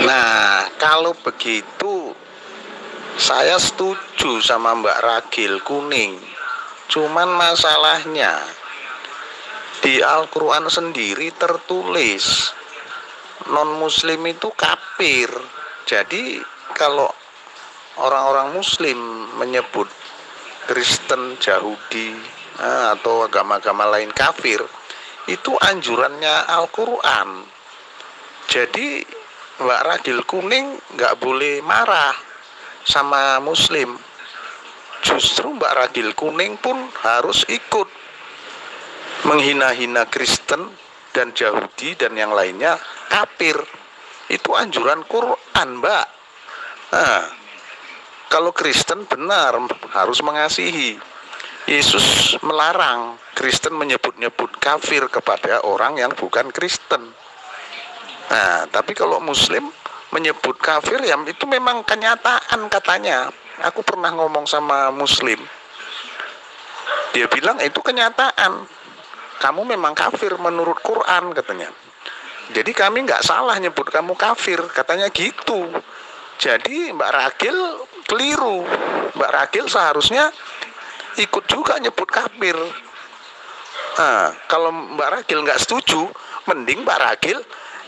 Nah, kalau begitu saya setuju sama Mbak Ragil kuning. Cuman masalahnya di Al-Quran sendiri tertulis non-muslim itu kafir. Jadi kalau orang-orang muslim menyebut Kristen, Yahudi atau agama-agama lain kafir, itu anjurannya Al-Quran. Jadi Mbak Ragil kuning nggak boleh marah sama muslim. Justru Mbak Ragil kuning pun harus ikut menghina-hina Kristen dan Yahudi dan yang lainnya kafir. Itu anjuran Quran, Mbak. Nah, kalau Kristen benar harus mengasihi. Yesus melarang Kristen menyebut-nyebut kafir kepada orang yang bukan Kristen. Nah, tapi kalau Muslim menyebut kafir ya itu memang kenyataan katanya. Aku pernah ngomong sama Muslim. Dia bilang itu kenyataan. Kamu memang kafir menurut Quran katanya. Jadi kami nggak salah nyebut kamu kafir katanya gitu. Jadi Mbak Ragil keliru. Mbak Ragil seharusnya ikut juga nyebut kafir. Nah, kalau Mbak Ragil nggak setuju, mending Mbak Ragil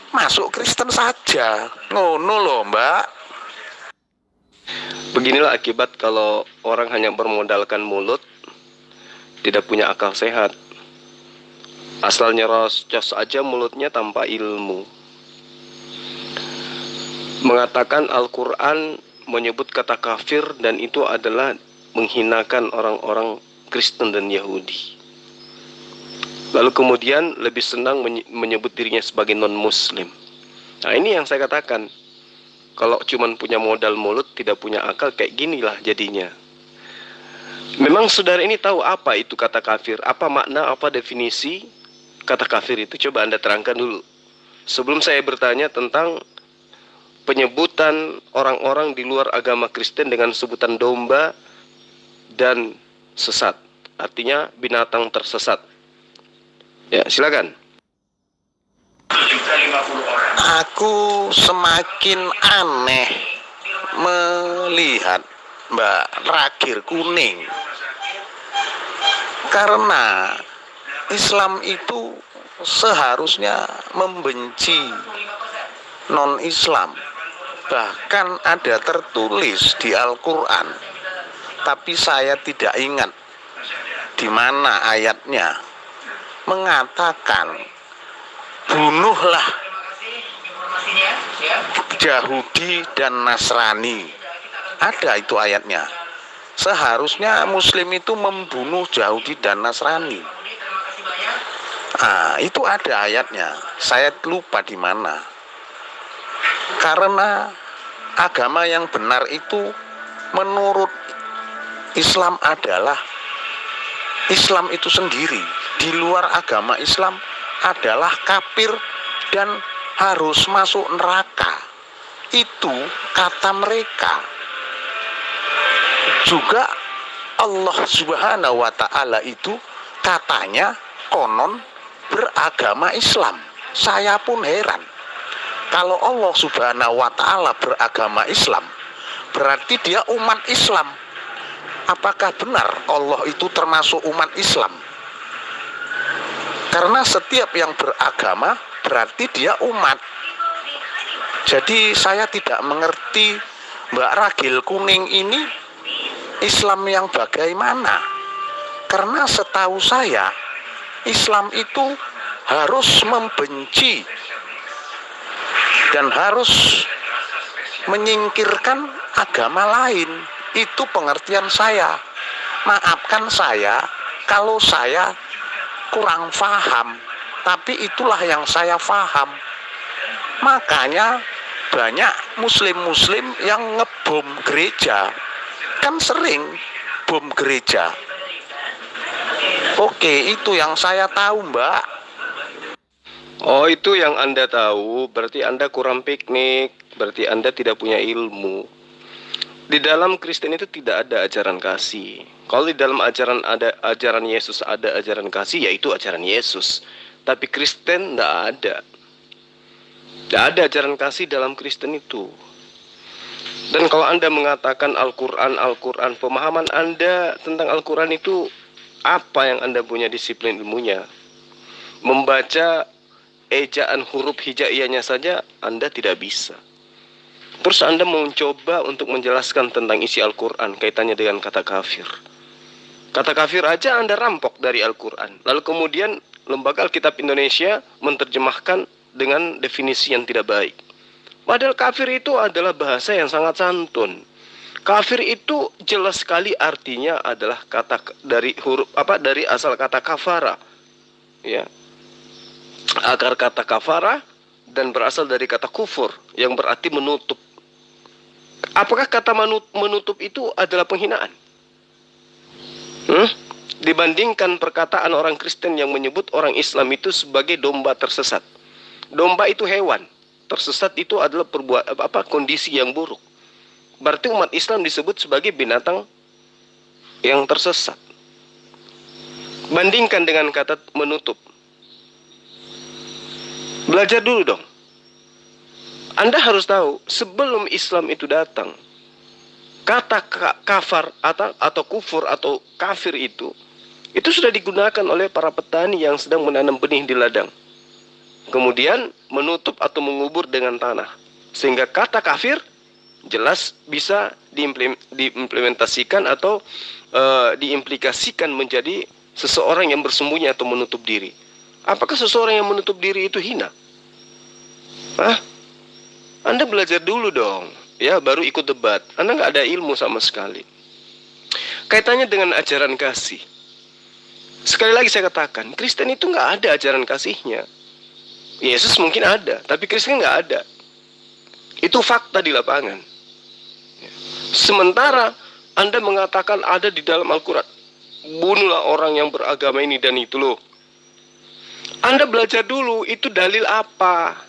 masuk Kristen saja. Ngono loh, Mbak. Beginilah akibat kalau orang hanya bermodalkan mulut, tidak punya akal sehat. Asal nyerocos aja mulutnya tanpa ilmu. Mengatakan Al-Quran menyebut kata kafir dan itu adalah menghinakan orang-orang Kristen dan Yahudi. Lalu kemudian lebih senang menyebut dirinya sebagai non-muslim. Nah, ini yang saya katakan. Kalau cuma punya modal mulut, tidak punya akal, kayak ginilah jadinya. Memang saudara ini tahu apa itu kata kafir? Apa makna, apa definisi kata kafir itu? Coba Anda terangkan dulu. Sebelum saya bertanya tentang penyebutan orang-orang di luar agama Kristen dengan sebutan domba dan sesat. Artinya binatang tersesat. Ya, silakan. Aku semakin aneh melihat Mbak Ragil kuning. Karena Islam itu seharusnya membenci non-Islam. Bahkan ada tertulis di Al-Quran. Tapi saya tidak ingat di mana ayatnya. Mengatakan bunuhlah Yahudi dan Nasrani. Ada itu ayatnya. Seharusnya Muslim itu membunuh Yahudi dan Nasrani. Itu ada ayatnya. Saya lupa di mana. Karena agama yang benar itu menurut Islam adalah Islam itu sendiri. Di luar agama Islam adalah kafir dan harus masuk neraka. Itu kata mereka. Juga Allah Subhanahu wa ta'ala itu katanya konon beragama Islam. Saya pun heran. Kalau Allah Subhanahu wa ta'ala beragama Islam, berarti dia umat Islam. Apakah benar Allah itu termasuk umat Islam? Karena setiap yang beragama berarti dia umat. Jadi saya tidak mengerti Mbak Ragil kuning ini Islam yang bagaimana. Karena setahu saya Islam itu harus membenci dan harus menyingkirkan agama lain. Itu pengertian saya. Maafkan saya kalau saya kurang paham, tapi itulah yang saya paham. Makanya banyak muslim-muslim yang ngebom gereja. Kan sering bom gereja. Oke, itu yang saya tahu, Mbak. Oh, itu yang Anda tahu, berarti Anda kurang piknik, berarti Anda tidak punya ilmu. Di dalam Kristen itu tidak ada ajaran kasih. Kalau di dalam ajaran Yesus ada ajaran kasih, yaitu ajaran Yesus. Tapi Kristen tidak ada. Tidak ada ajaran kasih dalam Kristen itu. Dan kalau Anda mengatakan Al-Quran, pemahaman Anda tentang Al-Quran itu apa yang Anda punya disiplin ilmunya? Membaca ejaan huruf hijaiyahnya saja Anda tidak bisa. Terus Anda mencoba untuk menjelaskan tentang isi Al-Quran kaitannya dengan kata kafir. Kata kafir aja Anda rampok dari Al-Quran. Lalu kemudian Lembaga Alkitab Indonesia menerjemahkan dengan definisi yang tidak baik. Padahal kafir itu adalah bahasa yang sangat santun. Kafir itu jelas sekali artinya adalah kata dari huruf dari asal kata kafara. Ya. Akar kata kafara dan berasal dari kata kufur yang berarti menutup. Apakah kata menutup itu adalah penghinaan? Dibandingkan perkataan orang Kristen yang menyebut orang Islam itu sebagai domba tersesat. Domba itu hewan. Tersesat itu adalah kondisi yang buruk. Berarti umat Islam disebut sebagai binatang yang tersesat. Bandingkan dengan kata menutup. Belajar dulu dong. Anda harus tahu, sebelum Islam itu datang, kata kafar atau kufur atau kafir itu sudah digunakan oleh para petani yang sedang menanam benih di ladang. Kemudian menutup atau mengubur dengan tanah. Sehingga kata kafir jelas bisa diimplementasikan atau diimplikasikan menjadi seseorang yang bersembunyi atau menutup diri. Apakah seseorang yang menutup diri itu hina? Anda belajar dulu dong, ya, baru ikut debat. Anda nggak ada ilmu sama sekali. Kaitannya dengan ajaran kasih. Sekali lagi saya katakan, Kristen itu nggak ada ajaran kasihnya. Yesus mungkin ada, tapi Kristen nggak ada. Itu fakta di lapangan. Sementara Anda mengatakan ada di dalam Al-Quran, bunuhlah orang yang beragama ini dan itu loh. Anda belajar dulu, itu dalil apa?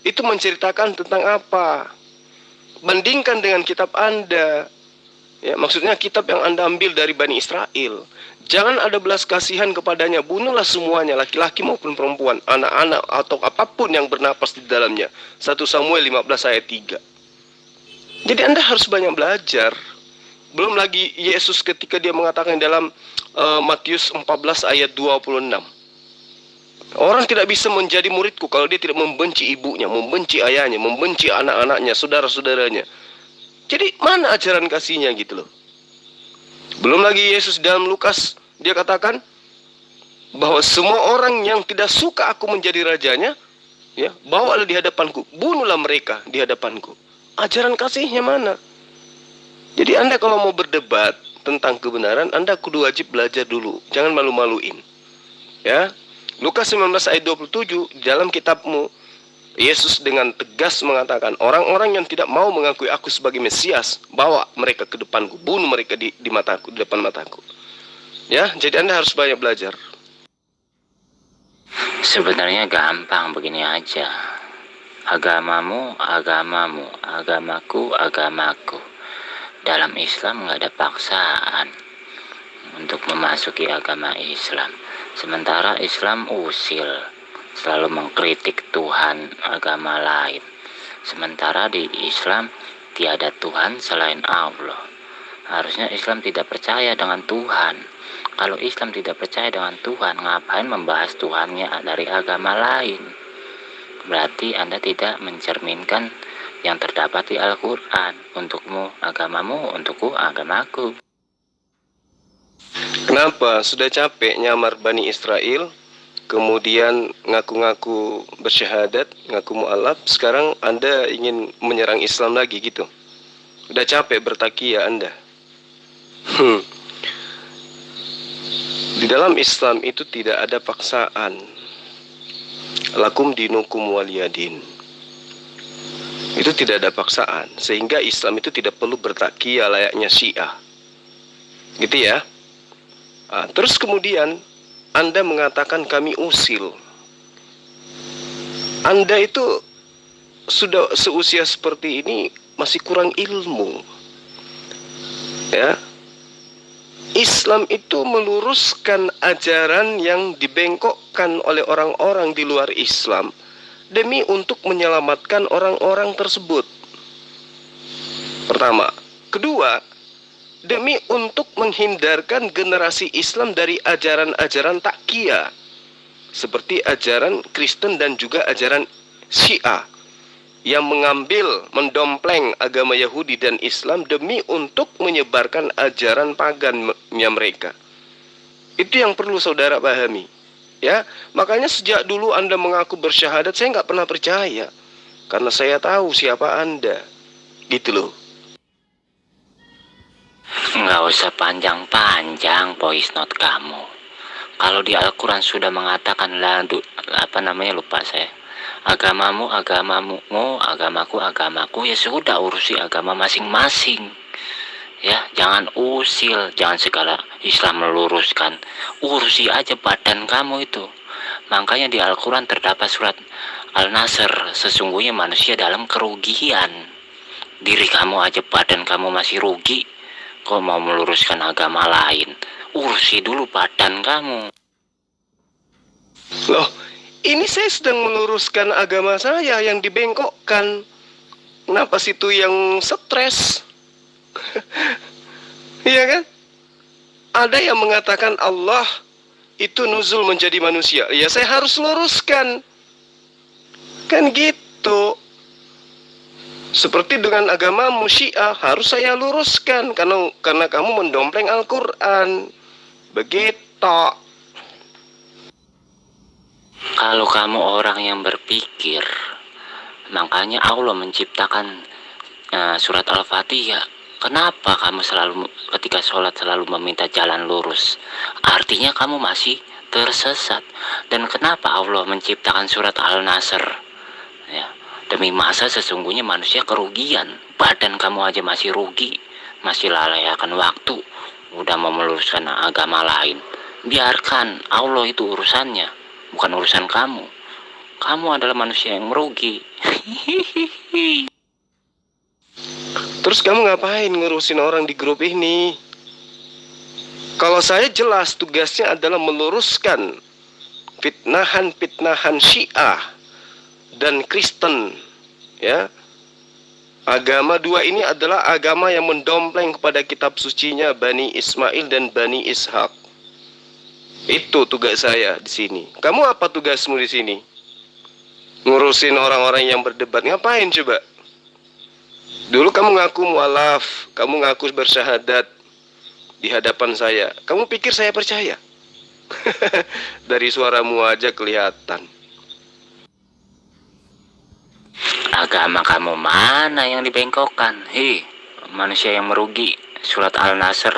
Itu menceritakan tentang apa? Bandingkan dengan kitab Anda. Ya, maksudnya kitab yang Anda ambil dari Bani Israel. Jangan ada belas kasihan kepadanya. Bunuhlah semuanya, laki-laki maupun perempuan, anak-anak atau apapun yang bernapas di dalamnya. 1 Samuel 15 ayat 3. Jadi Anda harus banyak belajar. Belum lagi Yesus ketika dia mengatakan dalam Matius 14 ayat 26. Orang tidak bisa menjadi muridku kalau dia tidak membenci ibunya, membenci ayahnya, membenci anak-anaknya, saudara-saudaranya. Jadi mana ajaran kasihnya gitu loh. Belum lagi Yesus dalam Lukas, dia katakan bahwa semua orang yang tidak suka aku menjadi rajanya, ya, bawalah di hadapanku, bunuhlah mereka di hadapanku. Ajaran kasihnya mana? Jadi Anda kalau mau berdebat tentang kebenaran, Anda kudu wajib belajar dulu. Jangan malu-maluin. Ya. Lukas 19 ayat 27, di dalam kitabmu, Yesus dengan tegas mengatakan, orang-orang yang tidak mau mengakui aku sebagai Mesias, bawa mereka ke depanku, bunuh mereka di mataku, di depan mataku. Ya, jadi Anda harus banyak belajar. Sebenarnya gampang begini aja. Agamamu, agamamu, agamaku, agamaku. Dalam Islam nggak ada paksaan untuk memasuki agama Islam. Sementara Islam usil, selalu mengkritik Tuhan agama lain. Sementara di Islam tiada Tuhan selain Allah. Harusnya Islam tidak percaya dengan Tuhan. Kalau Islam tidak percaya dengan Tuhan, ngapain membahas Tuhannya dari agama lain? Berarti Anda tidak mencerminkan yang terdapat di Al-Quran. Untukmu agamamu, untukku agamaku. Kenapa? Sudah capek nyamar Bani Israel, kemudian ngaku-ngaku bersyahadat, ngaku mu'alaf. Sekarang Anda ingin menyerang Islam lagi gitu. Udah capek bertakia Anda. Di dalam Islam itu tidak ada paksaan. Lakum dinukum waliyadin. Itu tidak ada paksaan. Sehingga Islam itu tidak perlu bertakia layaknya Syiah. Gitu ya. Terus kemudian Anda mengatakan kami usil. Anda itu sudah seusia seperti ini masih kurang ilmu. Ya. Islam itu meluruskan ajaran yang dibengkokkan oleh orang-orang di luar Islam demi untuk menyelamatkan orang-orang tersebut. Pertama. Kedua, demi untuk menghindarkan generasi Islam dari ajaran-ajaran takyah seperti ajaran Kristen dan juga ajaran Syiah yang mendompleng agama Yahudi dan Islam demi untuk menyebarkan ajaran pagannya mereka. Itu yang perlu saudara pahami. Ya, makanya sejak dulu Anda mengaku bersyahadat, saya nggak pernah percaya karena saya tahu siapa Anda. Gitu loh. Nggak usah panjang-panjang voice note kamu. Kalau di Al-Quran sudah mengatakan lupa saya. Agamamu, agamaku, ya sudah urusi agama masing-masing. Ya, jangan usil, jangan segala Islam meluruskan. Urusi aja badan kamu itu. Makanya di Al-Quran terdapat surat Al-Nasr, sesungguhnya manusia dalam kerugian. Diri kamu aja, badan kamu masih rugi, kok mau meluruskan agama lain? Urusi dulu badan kamu. Loh, ini saya sedang meluruskan agama saya yang dibengkokkan. Kenapa situ yang stres? Iya kan? Ada yang mengatakan Allah itu nuzul menjadi manusia. Ya saya harus luruskan. Kan gitu. Seperti dengan agama Syiah harus saya luruskan karena kamu mendompleng Al-Quran. Begitu. Kalau kamu orang yang berpikir, makanya Allah menciptakan surat Al-Fatihah. Kenapa kamu selalu ketika sholat selalu meminta jalan lurus? Artinya kamu masih tersesat. Dan kenapa Allah menciptakan surat Al-Nasr? Ya, demi masa sesungguhnya manusia kerugian. Badan kamu aja masih rugi, masih lalai akan waktu, udah mau meluruskan agama lain. Biarkan, Allah itu urusannya, bukan urusan kamu. Kamu adalah manusia yang merugi. Terus kamu ngapain ngurusin orang di grup ini? Kalau saya jelas tugasnya adalah meluruskan fitnahan Syiah dan Kristen. Ya, agama dua ini adalah agama yang mendompleng kepada kitab sucinya Bani Ismail dan Bani Ishak. Itu tugas saya di sini. Kamu apa tugasmu di sini? Ngurusin orang-orang yang berdebat. Ngapain coba? Dulu kamu ngaku mualaf, kamu ngaku bersyahadat di hadapan saya. Kamu pikir saya percaya? Dari suaramu aja kelihatan. Agama kamu mana yang dibengkokkan? Manusia yang merugi. Surat Al-Nasr.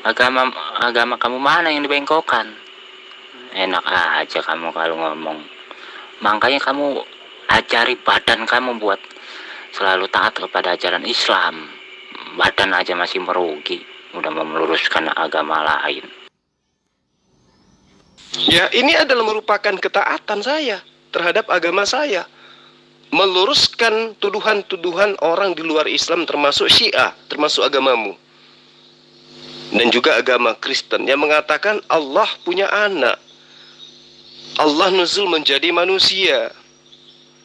Agama kamu mana yang dibengkokkan? Enak aja kamu kalau ngomong. Makanya kamu ajari badan kamu buat selalu taat kepada ajaran Islam. Badan aja masih merugi, udah mau meluruskan agama lain. Ya, ini adalah merupakan ketaatan saya terhadap agama saya. Meluruskan tuduhan-tuduhan orang di luar Islam termasuk Syiah, termasuk agamamu. Dan juga agama Kristen yang mengatakan Allah punya anak. Allah nuzul menjadi manusia.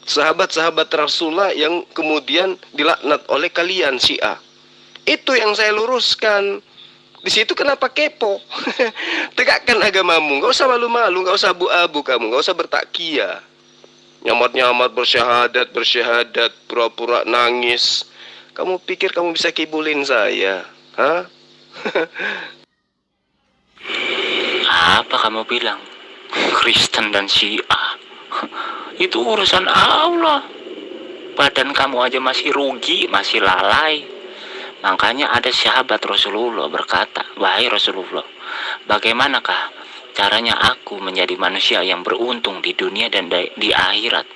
Sahabat-sahabat Rasulullah yang kemudian dilaknat oleh kalian Syiah. Itu yang saya luruskan. Di situ kenapa kepo? Tegakkan agamamu. Gak usah malu-malu, gak usah abu-abu kamu, gak usah bertakia. Nyamat-nyamat bersyahadat, pura-pura nangis. Kamu pikir kamu bisa kibulin saya? Hah? Apa kamu bilang? Kristen dan Syiah. Itu urusan Allah. Badan kamu aja masih rugi, masih lalai. Makanya ada sahabat Rasulullah berkata, wahai Rasulullah, bagaimanakah caranya aku menjadi manusia yang beruntung di dunia dan di akhirat?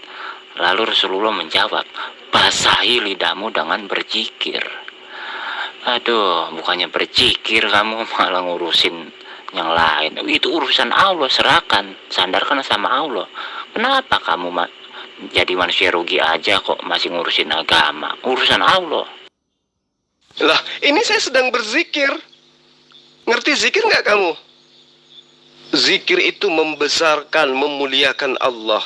Lalu Rasulullah menjawab, basahi lidahmu dengan berzikir. Aduh, bukannya berzikir kamu malah ngurusin yang lain. Itu urusan Allah, serahkan, sandarkan sama Allah. Kenapa kamu jadi manusia rugi aja kok masih ngurusin agama? Urusan Allah. Lah, ini saya sedang berzikir. Ngerti zikir nggak kamu? Zikir itu membesarkan, memuliakan Allah.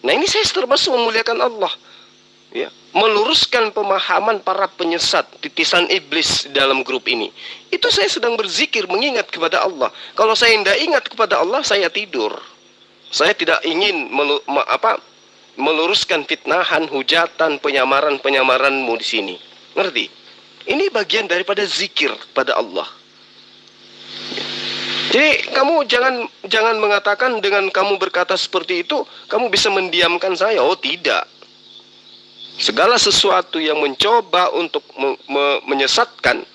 Nah, ini saya termasuk memuliakan Allah. Ya, meluruskan pemahaman para penyesat, titisan iblis dalam grup ini. Itu saya sedang berzikir, mengingat kepada Allah. Kalau saya tidak ingat kepada Allah, saya tidur. Saya tidak ingin meluruskan fitnahan, hujatan, penyamaranmu di sini. Ngerti? Ini bagian daripada zikir pada Allah. Jadi kamu jangan mengatakan dengan kamu berkata seperti itu, kamu bisa mendiamkan saya. Oh, tidak. Segala sesuatu yang mencoba untuk menyesatkan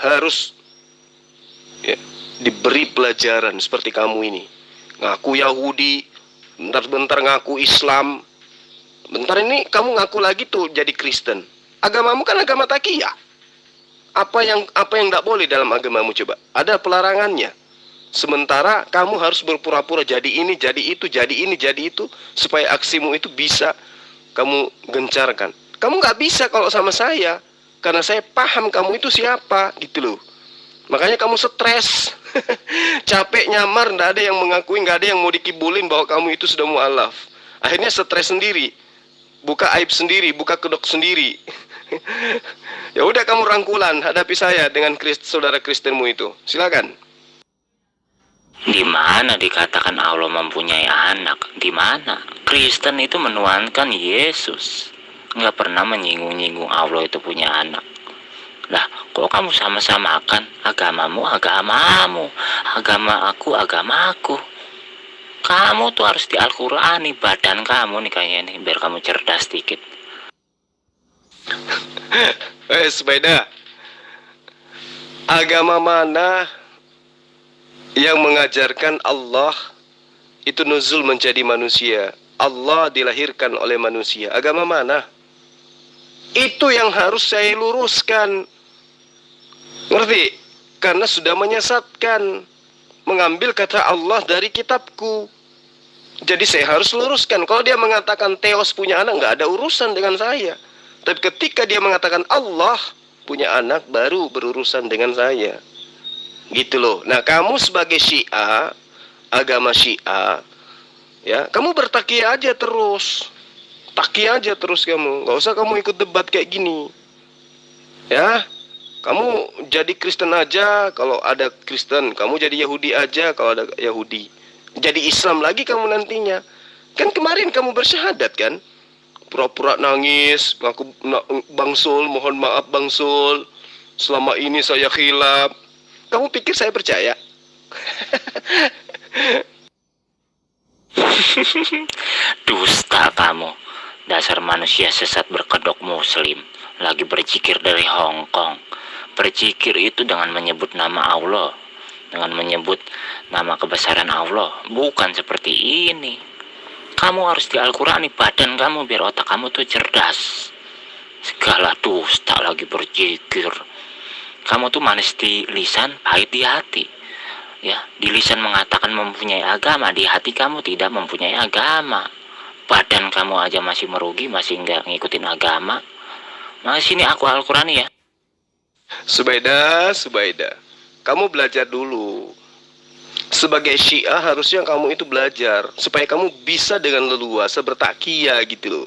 harus ya, diberi pelajaran. Seperti kamu ini, ngaku Yahudi, bentar-bentar ngaku Islam, bentar ini kamu ngaku lagi tuh jadi Kristen. Agamamu kan agama takiyah. Apa yang tidak boleh dalam agamamu, coba? Ada pelarangannya. Sementara kamu harus berpura-pura jadi ini, jadi itu, jadi ini, jadi itu, supaya aksimu itu bisa kamu gencarkan. Kamu nggak bisa kalau sama saya, karena saya paham kamu itu siapa, gitu loh. Makanya kamu stres, capek, nyamar, nggak ada yang mengakui, nggak ada yang mau dikibulin bahwa kamu itu sudah mu'alaf. Akhirnya stres sendiri, buka aib sendiri, buka kedok sendiri. Ya udah, kamu rangkulan, hadapi saya dengan saudara Kristenmu itu. Silakan. Di mana dikatakan Allah mempunyai anak? Di mana? Kristen itu menuhankan Yesus, nggak pernah menyinggung-nyinggung Allah itu punya anak. Lah, kok kamu sama-samakan? Agamamu, agamamu, agama aku. Kamu tuh harus di Al-Quran nih, badan kamu nih kayaknya nih, biar kamu cerdas dikit. Sepeda. Agama mana yang mengajarkan Allah itu nuzul menjadi manusia? Allah dilahirkan oleh manusia. Agama mana? Itu yang harus saya luruskan. Ngerti? Karena sudah menyesatkan, mengambil kata Allah dari kitabku. Jadi saya harus luruskan. Kalau dia mengatakan Theos punya anak, nggak ada urusan dengan saya. Tapi ketika dia mengatakan Allah punya anak, baru berurusan dengan saya. Gitu loh. Nah, kamu sebagai Syiah, agama Syiah, ya, kamu bertakiyah aja terus. Takiyah aja terus kamu. Nggak usah kamu ikut debat kayak gini. Ya, kamu jadi Kristen aja kalau ada Kristen. Kamu jadi Yahudi aja kalau ada Yahudi. Jadi Islam lagi kamu nantinya. Kan kemarin kamu bersyahadat kan? Pura-pura nangis, ngaku Bang Sul, mohon maaf Bang Sul, selama ini saya khilaf. Kamu pikir saya percaya? Dusta kamu. Dasar manusia sesat berkedok muslim. Lagi berzikir dari Hong Kong. Berzikir itu dengan menyebut nama Allah, dengan menyebut nama kebesaran Allah. Bukan seperti ini. Kamu harus di Al-Quran nih, badan kamu, biar otak kamu tuh cerdas. Segala dusta lagi berzikir. Kamu tuh manis di lisan, pahit di hati. Ya, di lisan mengatakan mempunyai agama, di hati kamu tidak mempunyai agama. Badan kamu aja masih merugi, masih nggak ngikutin agama. Masih ini aku Al-Quran ya. Subaidah, kamu belajar dulu. Sebagai Syiah harusnya kamu itu belajar supaya kamu bisa dengan leluasa bertakiyah gitu loh.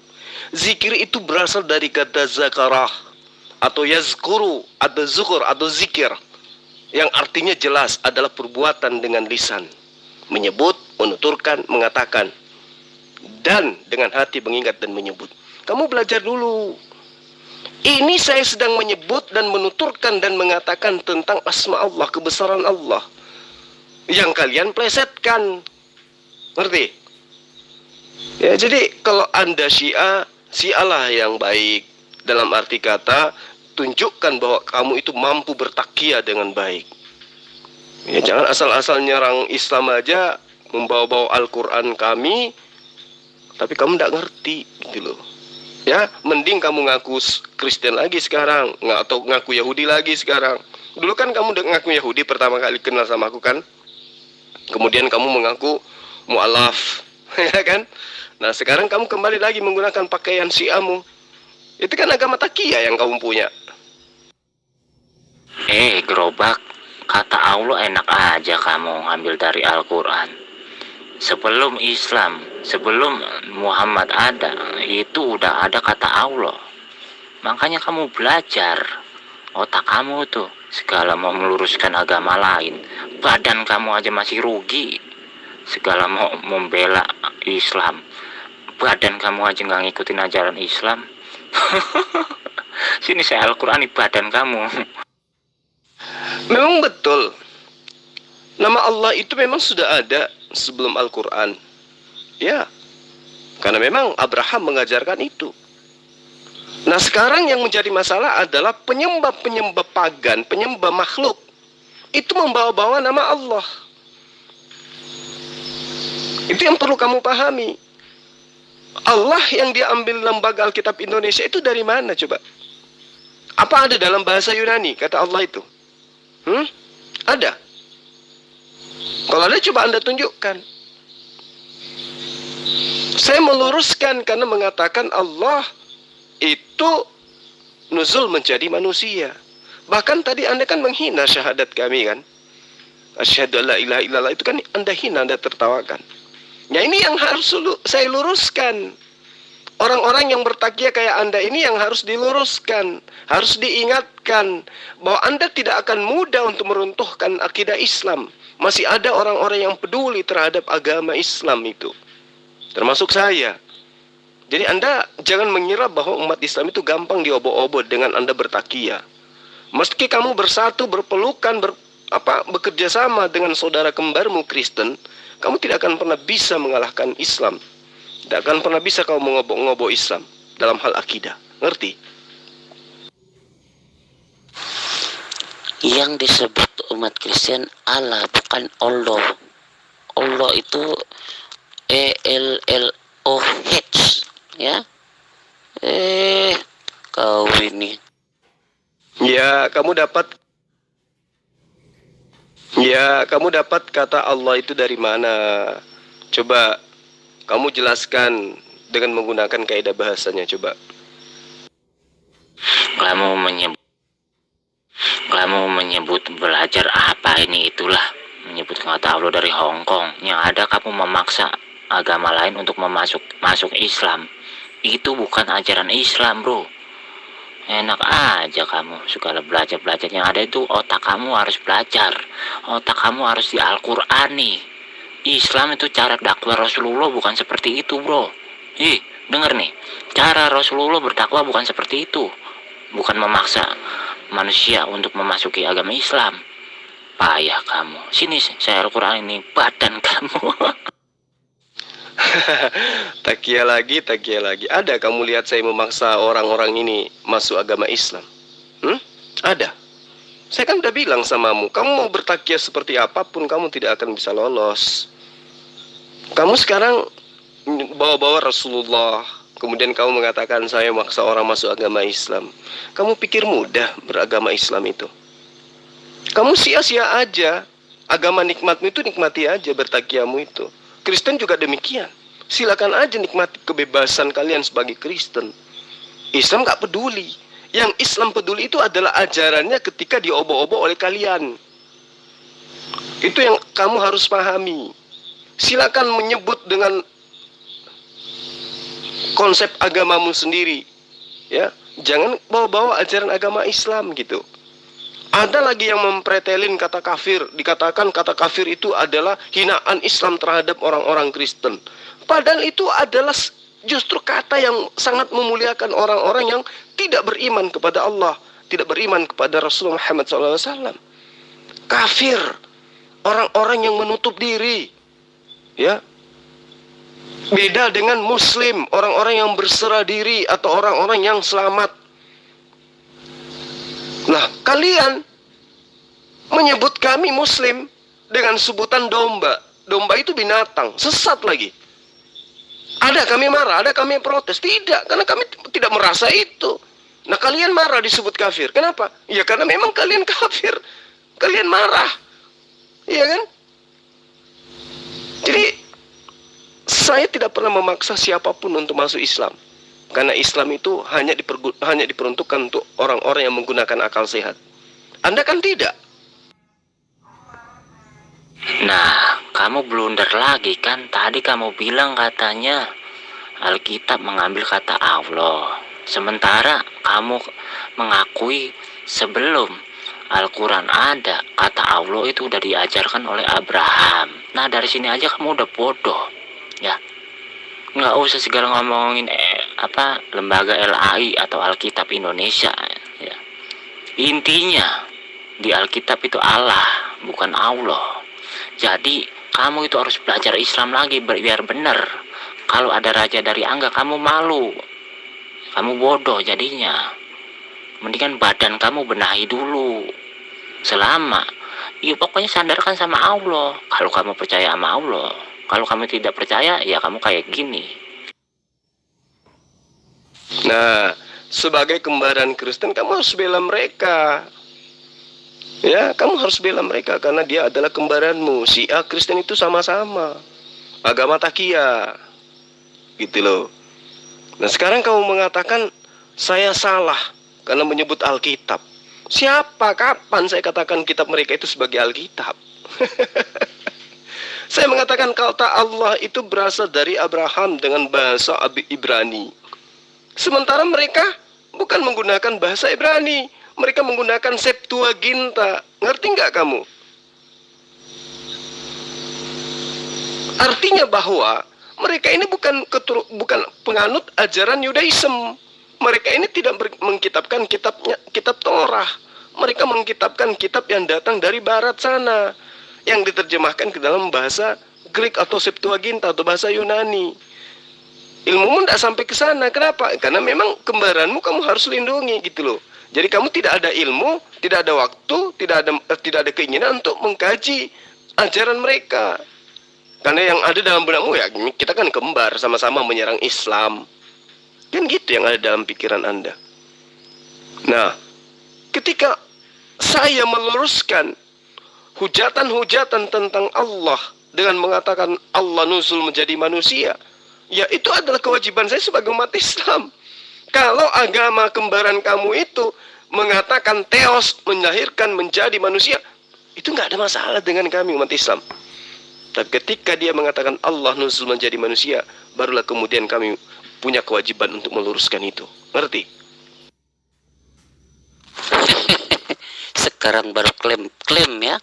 Zikir itu berasal dari kata zakarah atau yazkuru atau zukur atau zikir, yang artinya jelas adalah perbuatan dengan lisan, menyebut, menuturkan, mengatakan, dan dengan hati mengingat dan menyebut. Kamu belajar dulu. Ini saya sedang menyebut dan menuturkan dan mengatakan tentang asma Allah, kebesaran Allah, yang kalian plesetkan. Ngerti? Ya, jadi kalau Anda Syiah, Syiahlah yang baik. Dalam arti kata, tunjukkan bahwa kamu itu mampu bertakiyah dengan baik. Ya, jangan asal-asal nyerang Islam aja, membawa-bawa Al-Quran kami, tapi kamu tidak ngerti gitu loh. Ya, mending kamu ngaku Kristen lagi sekarang, atau ngaku Yahudi lagi sekarang. Dulu kan kamu udah ngaku Yahudi pertama kali kenal sama aku kan. Kemudian kamu mengaku mu'alaf, ya kan? Nah, sekarang kamu kembali lagi menggunakan pakaian Syiahmu. Itu kan agama takiyah yang kamu punya. Gerobak, kata Allah enak aja kamu ngambil dari Al-Quran. Sebelum Islam, sebelum Muhammad ada, itu udah ada kata Allah. Makanya kamu belajar. Otak kamu tuh segala mau meluruskan agama lain, badan kamu aja masih rugi. Segala mau membela Islam, badan kamu aja nggak ngikutin ajaran Islam. Sini saya Al-Quran di badan kamu. Memang betul. Nama Allah itu memang sudah ada sebelum Al-Quran. Ya, karena memang Abraham mengajarkan itu. Nah, sekarang yang menjadi masalah adalah penyembah-penyembah pagan, penyembah makhluk. Itu membawa-bawa nama Allah. Itu yang perlu kamu pahami. Allah yang diambil lembaga Alkitab Indonesia itu dari mana coba? Apa ada dalam bahasa Yunani kata Allah itu? Ada? Kalau ada coba Anda tunjukkan. Saya meluruskan karena mengatakan Allah itu nuzul menjadi manusia. Bahkan tadi Anda kan menghina syahadat kami kan. Asyhadu alla ilaha illallah itu kan Anda hina, Anda tertawakan. Nah ini yang harus saya luruskan. Orang-orang yang bertakiyah kayak Anda ini yang harus diluruskan, harus diingatkan bahwa Anda tidak akan mudah untuk meruntuhkan akidah Islam. Masih ada orang-orang yang peduli terhadap agama Islam itu, termasuk saya. Jadi Anda jangan mengira bahwa umat Islam itu gampang diobok-obok dengan Anda bertakiyah. Meski kamu bersatu, berpelukan, bekerja sama dengan saudara kembarmu Kristen, kamu tidak akan pernah bisa mengalahkan Islam. Tidak akan pernah bisa kamu mengobok-ngobok Islam dalam hal akidah. Ngerti? Yang disebut umat Kristen Allah, bukan Allah. Allah itu ELLOH, ya. Kau ini. Ya, kamu dapat kata Allah itu dari mana? Coba kamu jelaskan dengan menggunakan kaidah bahasanya, coba. Kamu menyebut belajar apa ini itulah, menyebut kata Allah dari Hong Kong. Yang ada kamu memaksa agama lain untuk masuk Islam. Itu bukan ajaran Islam, bro. Enak aja kamu segala belajar. Yang ada itu otak kamu harus belajar. Otak kamu harus di Al-Quran nih. Islam itu cara dakwah Rasulullah bukan seperti itu, bro. Denger nih, cara Rasulullah berdakwah bukan seperti itu. Bukan memaksa manusia untuk memasuki agama Islam. Payah kamu. Sini saya Al-Quran ini badan kamu. Takia lagi. Ada kamu lihat saya memaksa orang-orang ini masuk agama Islam? Ada. Saya kan udah bilang samamu, kamu mau bertakia seperti apapun kamu tidak akan bisa lolos. Kamu sekarang bawa-bawa Rasulullah, kemudian kamu mengatakan saya maksa orang masuk agama Islam. Kamu pikir mudah beragama Islam itu? Kamu sia-sia aja. Agama nikmatmu itu nikmati aja bertakiamu itu. Kristen juga demikian. Silakan aja nikmati kebebasan kalian sebagai Kristen. Islam gak peduli. Yang Islam peduli itu adalah ajarannya ketika diobok-obok oleh kalian. Itu yang kamu harus pahami. Silakan menyebut dengan konsep agamamu sendiri, ya. Jangan bawa-bawa ajaran agama Islam gitu. Ada lagi yang mempretelin kata kafir, dikatakan kata kafir itu adalah hinaan Islam terhadap orang-orang Kristen. Padahal itu adalah justru kata yang sangat memuliakan orang-orang yang tidak beriman kepada Allah, tidak beriman kepada Rasulullah Muhammad SAW. Kafir, orang-orang yang menutup diri, ya. Beda dengan Muslim, orang-orang yang berserah diri atau orang-orang yang selamat. Nah, kalian menyebut kami Muslim dengan sebutan domba. Domba itu binatang, sesat lagi. Ada kami marah, ada kami protes. Tidak, karena kami tidak merasa itu. Nah, kalian marah disebut kafir. Kenapa? Ya karena memang kalian kafir. Kalian marah. Iya kan? Jadi saya tidak pernah memaksa siapapun untuk masuk Islam. Karena Islam itu hanya diperuntukkan untuk orang-orang yang menggunakan akal sehat. Anda kan tidak. Nah, kamu blunder lagi kan? Tadi kamu bilang katanya Alkitab mengambil kata Allah. Sementara kamu mengakui sebelum Al-Quran ada, kata Allah itu udah diajarkan oleh Abraham. Nah dari sini aja kamu udah bodoh. Ya, nggak usah segala ngomongin lembaga LAI atau Alkitab Indonesia. Ya. Intinya di Alkitab itu Allah, bukan Allah. Jadi kamu itu harus belajar Islam lagi biar benar. Kalau ada raja dari Angga kamu malu, kamu bodoh jadinya. Mendingan badan kamu benahi dulu. Pokoknya sandarkan sama Allah. Kalau kamu percaya sama Allah, kalau kamu tidak percaya, ya kamu kayak gini. Nah, sebagai kembaran Kristen kamu harus bela mereka. Ya, kamu harus bela mereka karena dia adalah kembaranmu. Syiah Kristen itu sama-sama agama takia. Gitu loh. Nah sekarang kamu mengatakan saya salah karena menyebut Alkitab. Siapa? Kapan saya katakan kitab mereka itu sebagai Alkitab? Saya mengatakan kata Allah itu berasal dari Abraham dengan bahasa Ibrani. Sementara mereka bukan menggunakan bahasa Ibrani, mereka menggunakan Septuaginta. Ngerti nggak kamu? Artinya bahwa mereka ini bukan penganut ajaran Yudaism. Mereka ini tidak mengkitabkan kitab Torah. Mereka mengkitabkan kitab yang datang dari barat sana, yang diterjemahkan ke dalam bahasa Greek atau Septuaginta atau bahasa Yunani. Ilmumu tidak sampai ke sana. Kenapa? Karena memang kembaranmu kamu harus lindungi gitu loh. Jadi kamu tidak ada ilmu, tidak ada waktu, tidak ada keinginan untuk mengkaji ajaran mereka. Karena yang ada dalam benakmu ya kita kan kembar, sama-sama menyerang Islam. Kan gitu yang ada dalam pikiran Anda. Nah, ketika saya meluruskan hujatan-hujatan tentang Allah dengan mengatakan Allah nuzul menjadi manusia, ya itu adalah kewajiban saya sebagai umat Islam. Kalau agama kembaran kamu itu mengatakan Theos melahirkan menjadi manusia, itu nggak ada masalah dengan kami umat Islam. Tapi ketika dia mengatakan Allah nuzul menjadi manusia, barulah kemudian kami punya kewajiban untuk meluruskan itu. Ngerti? Sekarang baru klaim ya.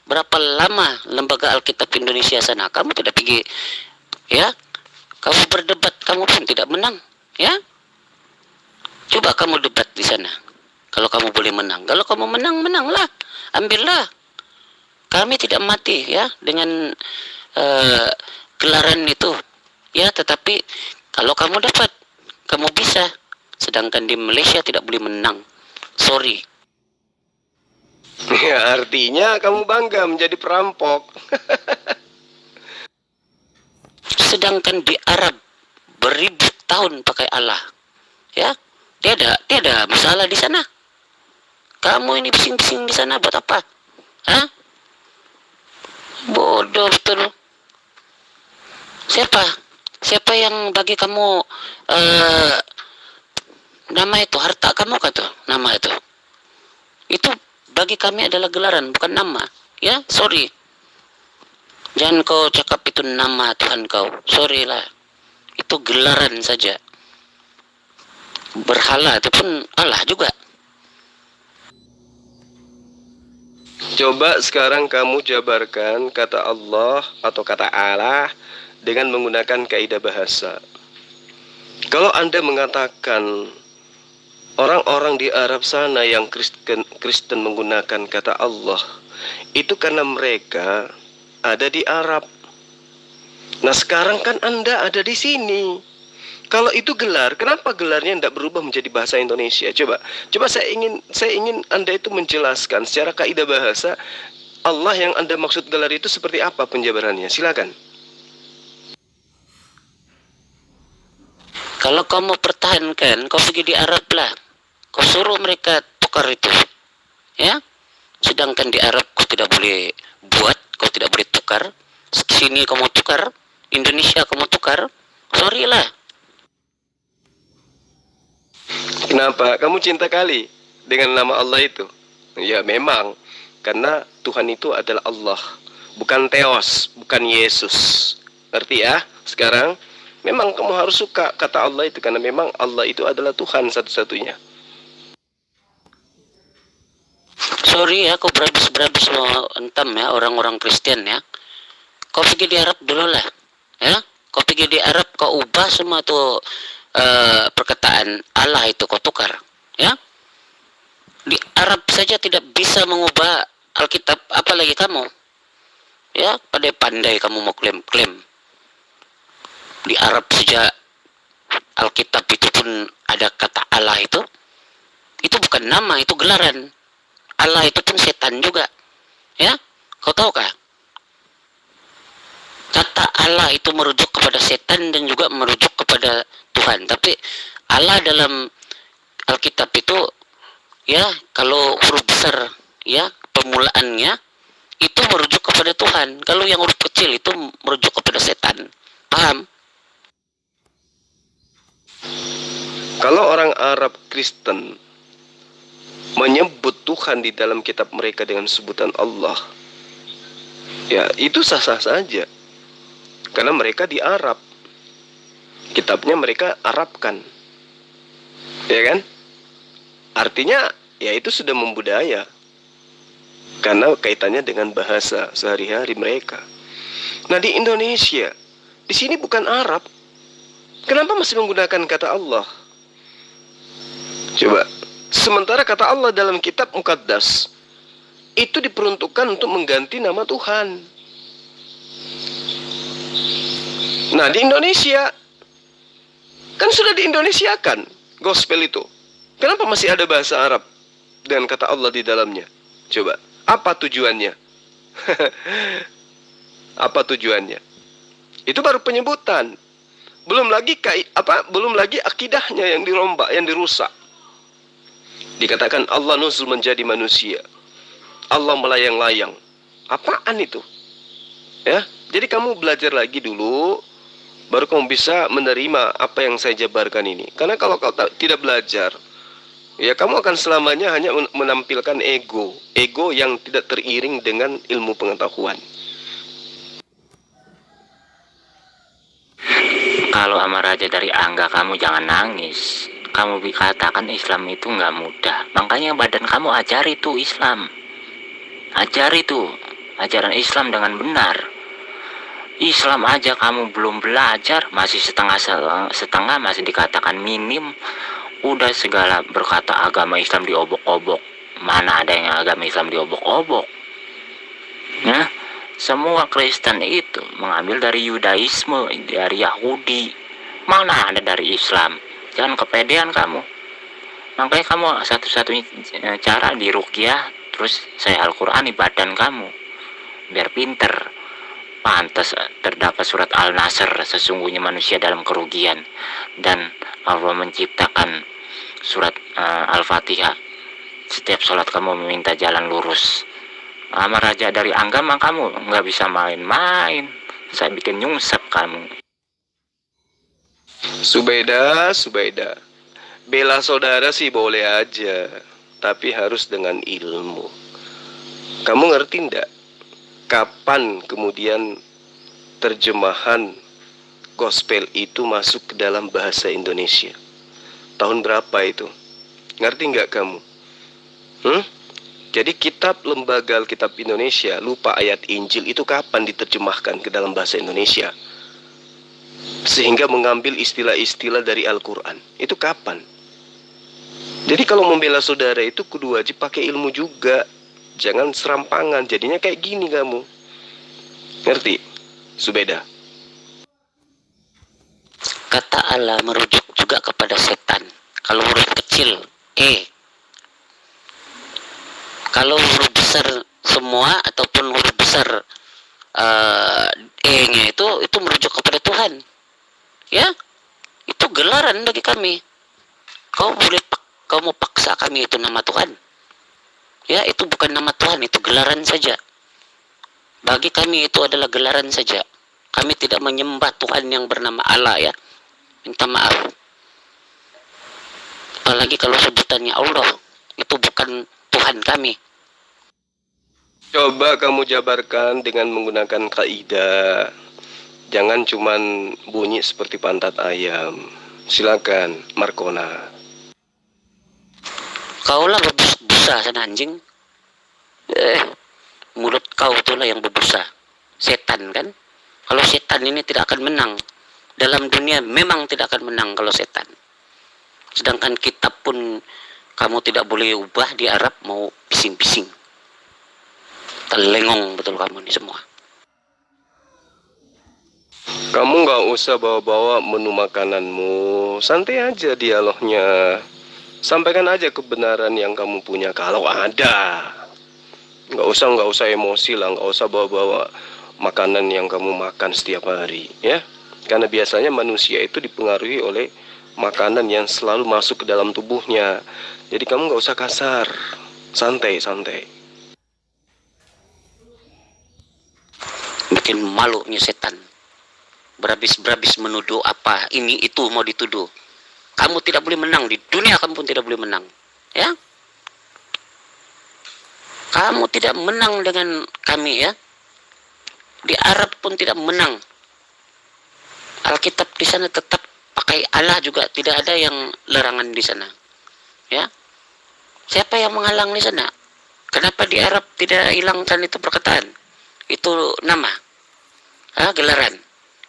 Berapa lama lembaga Alkitab Indonesia sana kamu tidak pergi ya? Kamu berdebat, kamu pun tidak menang ya. Coba kamu debat di sana. Kalau kamu boleh menang, kalau kamu menang, menanglah, ambillah. Kami tidak mati ya dengan gelaran itu ya, tetapi kalau kamu dapat, kamu bisa. Sedangkan di Malaysia tidak boleh menang. Sorry. Ya, artinya kamu bangga menjadi perampok. Sedangkan di Arab beribu tahun pakai Allah ya, tiada masalah di sana. Kamu ini bising-bising di sana buat apa? Bodoh betul. Siapa yang bagi kamu nama itu, harta kamu kata nama itu bagi kami adalah gelaran, bukan nama ya. Sorry, jangan kau cakap itu nama Tuhan kau. Sorry lah, itu gelaran saja. Berhala itu pun Allah juga. Coba sekarang kamu jabarkan kata Allah atau kata Allah dengan menggunakan kaidah bahasa. Kalau Anda mengatakan orang-orang di Arab sana yang Kristen menggunakan kata Allah, itu karena mereka ada di Arab. Nah sekarang kan Anda ada di sini. Kalau itu gelar, kenapa gelarnya tidak berubah menjadi bahasa Indonesia? Coba saya ingin Anda itu menjelaskan secara kaidah bahasa Allah yang Anda maksud gelar itu seperti apa penjabarannya? Silakan. Kalau kau mau pertahankan, kau pergi di Arab lah. Kau suruh mereka tukar itu ya. Sedangkan di Arab kau tidak boleh buat, kau tidak boleh tukar. Sini kau mau tukar, Indonesia kau mau tukar, sorry lah. Kenapa? Kamu cinta kali dengan nama Allah itu? Ya memang, karena Tuhan itu adalah Allah, bukan Theos, bukan Yesus. Ngerti ya? Sekarang memang kamu harus suka kata Allah itu, karena memang Allah itu adalah Tuhan satu-satunya. Sorry ya, kau berabis-berabis mau entam ya orang-orang Kristen ya. Kau pergi di Arab dulu lah, ya. Kau pergi di Arab, kau ubah semua tuh perkataan Allah itu kau tukar, ya. Di Arab saja tidak bisa mengubah Alkitab, apalagi kamu, ya. Pandai-pandai kamu mau klaim-klaim. Di Arab saja Alkitab itu pun ada kata Allah itu bukan nama, itu gelaran. Allah itu pun setan juga, ya. Kau tahukah? Kata Allah itu merujuk kepada setan dan juga merujuk kepada Tuhan. Tapi Allah dalam Alkitab itu, ya, kalau huruf besar, ya, permulaannya itu merujuk kepada Tuhan. Kalau yang huruf kecil itu merujuk kepada setan. Paham? Kalau orang Arab Kristen menyebut Tuhan di dalam kitab mereka dengan sebutan Allah, ya itu sah-sah saja, karena mereka di Arab, kitabnya mereka Arabkan, ya kan? Artinya ya itu sudah membudaya, karena kaitannya dengan bahasa sehari-hari mereka. Nah, di Indonesia, di sini bukan Arab, kenapa masih menggunakan kata Allah? Coba, sementara kata Allah dalam kitab Muqaddas itu diperuntukkan untuk mengganti nama Tuhan. Nah, di Indonesia kan sudah diindonesiakan gospel itu. Kenapa masih ada bahasa Arab dengan kata Allah di dalamnya? Coba, apa tujuannya? Apa tujuannya? Itu baru penyebutan. Belum lagi akidahnya yang dirombak, yang dirusak. Dikatakan Allah nuzul menjadi manusia, Allah melayang-layang. Apaan itu? Ya, jadi kamu belajar lagi dulu, baru kamu bisa menerima apa yang saya jabarkan ini. Karena kalau kau tidak belajar, ya kamu akan selamanya hanya menampilkan ego yang tidak teriring dengan ilmu pengetahuan. Kalau sama Raja dari Angga kamu jangan nangis. Kamu katakan Islam itu nggak mudah. Makanya badan kamu ajari tuh Islam. Ajari tuh ajaran Islam dengan benar. Islam aja kamu belum belajar, masih setengah masih dikatakan minim. Udah segala berkata agama Islam diobok-obok. Mana ada yang agama Islam diobok-obok? Nah, semua Kristen itu mengambil dari Yudaisme, dari Yahudi. Mana ada dari Islam? Jangan kepedean kamu. Makanya kamu satu-satunya cara di ruqyah, terus saya Al-Quran di badan kamu, biar pinter. Pantas terdapat surat Al-Nasr, sesungguhnya manusia dalam kerugian, dan Allah menciptakan surat Al-Fatihah. Setiap sholat kamu meminta jalan lurus. Sama Raja dari Angga mah kamu nggak bisa main-main. Saya bikin nyungsep kamu. Subaidah, bela saudara sih boleh aja, tapi harus dengan ilmu. Kamu ngerti ndak? Kapan kemudian terjemahan gospel itu masuk ke dalam bahasa Indonesia? Tahun berapa itu? Ngerti nggak kamu? Jadi kitab Lembaga Alkitab Indonesia, lupa ayat Injil itu kapan diterjemahkan ke dalam bahasa Indonesia? Sehingga mengambil istilah-istilah dari Al-Quran. Itu kapan? Jadi kalau membela saudara itu kudu wajib pakai ilmu juga. Jangan serampangan, jadinya kayak gini kamu. Ngerti? Subeda. Kata Allah merujuk juga kepada setan. Kalau huruf kecil E, kalau huruf besar semua ataupun huruf besar E-nya itu merujuk kepada Tuhan. Ya, itu gelaran bagi kami. Kau mau paksa kami itu nama Tuhan? Ya, itu bukan nama Tuhan, itu gelaran saja. Bagi kami itu adalah gelaran saja. Kami tidak menyembah Tuhan yang bernama Allah, ya. Minta maaf. Apalagi kalau sebutannya Allah, itu bukan Tuhan kami. Coba kamu jabarkan dengan menggunakan kaidah. Jangan cuman bunyi seperti pantat ayam. Silakan, Markona. Kaulah berbusa sana anjing. Mulut kau itulah yang berbusa. Setan kan? Kalau setan ini tidak akan menang. Dalam dunia memang tidak akan menang kalau setan. Sedangkan kitab pun kamu tidak boleh ubah di Arab, mau bising-bising. Telengong betul kamu ini semua. Kamu nggak usah bawa-bawa menu makananmu. Santai aja dialognya. Sampaikan aja kebenaran yang kamu punya kalau ada. Nggak usah emosi lah. Nggak usah bawa-bawa makanan yang kamu makan setiap hari, ya. Karena biasanya manusia itu dipengaruhi oleh makanan yang selalu masuk ke dalam tubuhnya. Jadi kamu nggak usah kasar. Santai. Bikin malunya setan. Berabis-berabis menuduh apa ini itu mau dituduh. Kamu tidak boleh menang di dunia, kamu pun tidak boleh menang, ya. Kamu tidak menang dengan kami, ya. Di Arab pun tidak menang. Alkitab di sana tetap pakai Allah juga, tidak ada yang larangan di sana, ya. Siapa yang menghalang di sana? Kenapa di Arab tidak hilangkan itu perkataan? Itu nama, gelaran.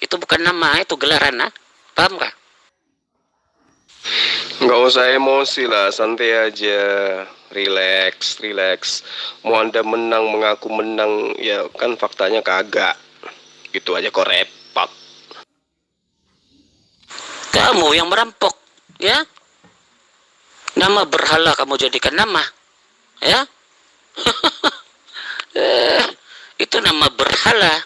Itu bukan nama, itu gelaran, paham kah? Nggak usah emosi lah, santai aja. Relax. Mau Anda menang, mengaku menang, ya kan faktanya kagak. Gitu aja kok repot. Kamu yang merampok, ya. Nama berhala kamu jadikan nama, ya. Itu nama berhala,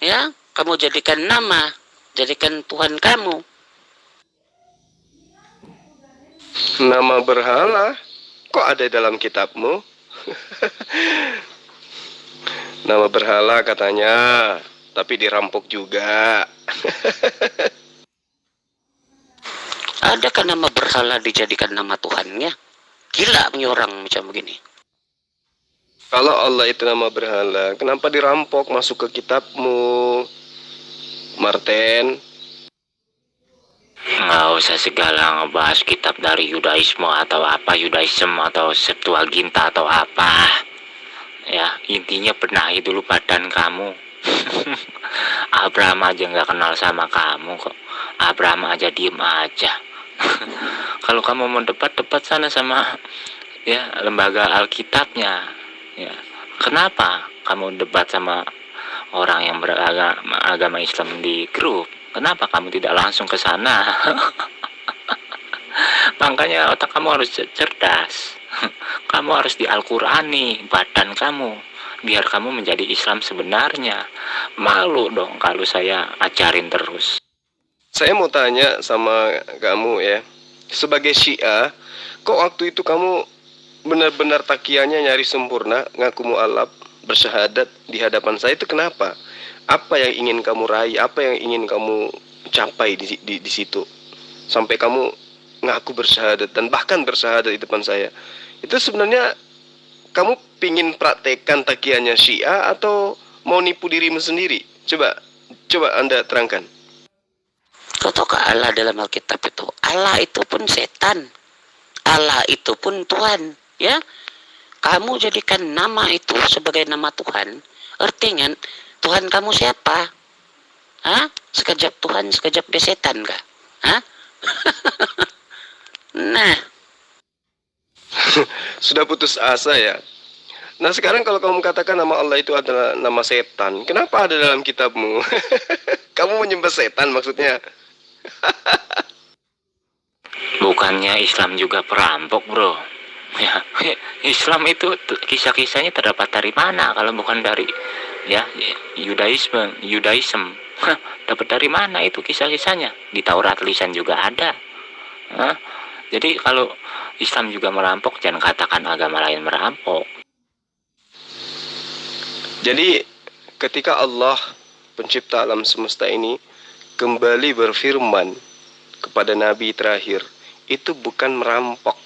ya. Kamu jadikan nama, jadikan Tuhan kamu. Nama berhala? Kok ada dalam kitabmu? Nama berhala katanya, tapi dirampok juga. Adakah nama berhala dijadikan nama Tuhannya? Gila punya orang macam begini. Kalau Allah itu nama berhala, kenapa dirampok masuk ke kitabmu, Martin? Nggak usah segala ngebahas kitab dari Yudaisme atau apa, Yudaism atau Septuaginta atau apa. Ya, intinya benahi dulu badan kamu. Abraham aja nggak kenal sama kamu kok. Abraham aja diem aja. Kalau kamu mau debat sana sama ya lembaga Alkitabnya. Ya, kenapa kamu debat sama orang yang beragama Islam di grup? Kenapa kamu tidak langsung ke sana? Makanya otak kamu harus cerdas. Kamu harus di Al-Quran nih badan kamu, biar kamu menjadi Islam sebenarnya. Malu dong kalau saya ajarin terus. Saya mau tanya sama kamu ya, sebagai Syiah, kok waktu itu kamu benar-benar takiannya nyari sempurna, ngaku mu'alaf, bersyahadat di hadapan saya, itu kenapa? Apa yang ingin kamu raih, apa yang ingin kamu capai di situ, sampai kamu ngaku bersyahadat dan bahkan bersyahadat di depan saya? Itu sebenarnya kamu pingin praktekkan takiannya Syiah atau mau nipu dirimu sendiri? Coba Anda terangkan. Kau tahu ke Allah dalam Alkitab itu? Allah itu pun setan. Allah itu pun Tuhan, ya. Kamu jadikan nama itu sebagai nama Tuhan. Artinya Tuhan kamu siapa? Sekejap Tuhan, sekejap dia setan kah? Nah. Sudah putus asa ya. Nah sekarang kalau kamu katakan nama Allah itu adalah nama setan, kenapa ada dalam kitabmu? Kamu menyembah setan maksudnya? Bukannya Islam juga perampok, bro? Ya, Islam itu kisah-kisahnya terdapat dari mana kalau bukan dari ya Yudaism. Dapat dari mana itu kisah-kisahnya? Di Taurat lisan juga ada. Jadi kalau Islam juga merampok, jangan katakan agama lain merampok. Jadi ketika Allah pencipta alam semesta ini kembali berfirman kepada Nabi terakhir, itu bukan merampok,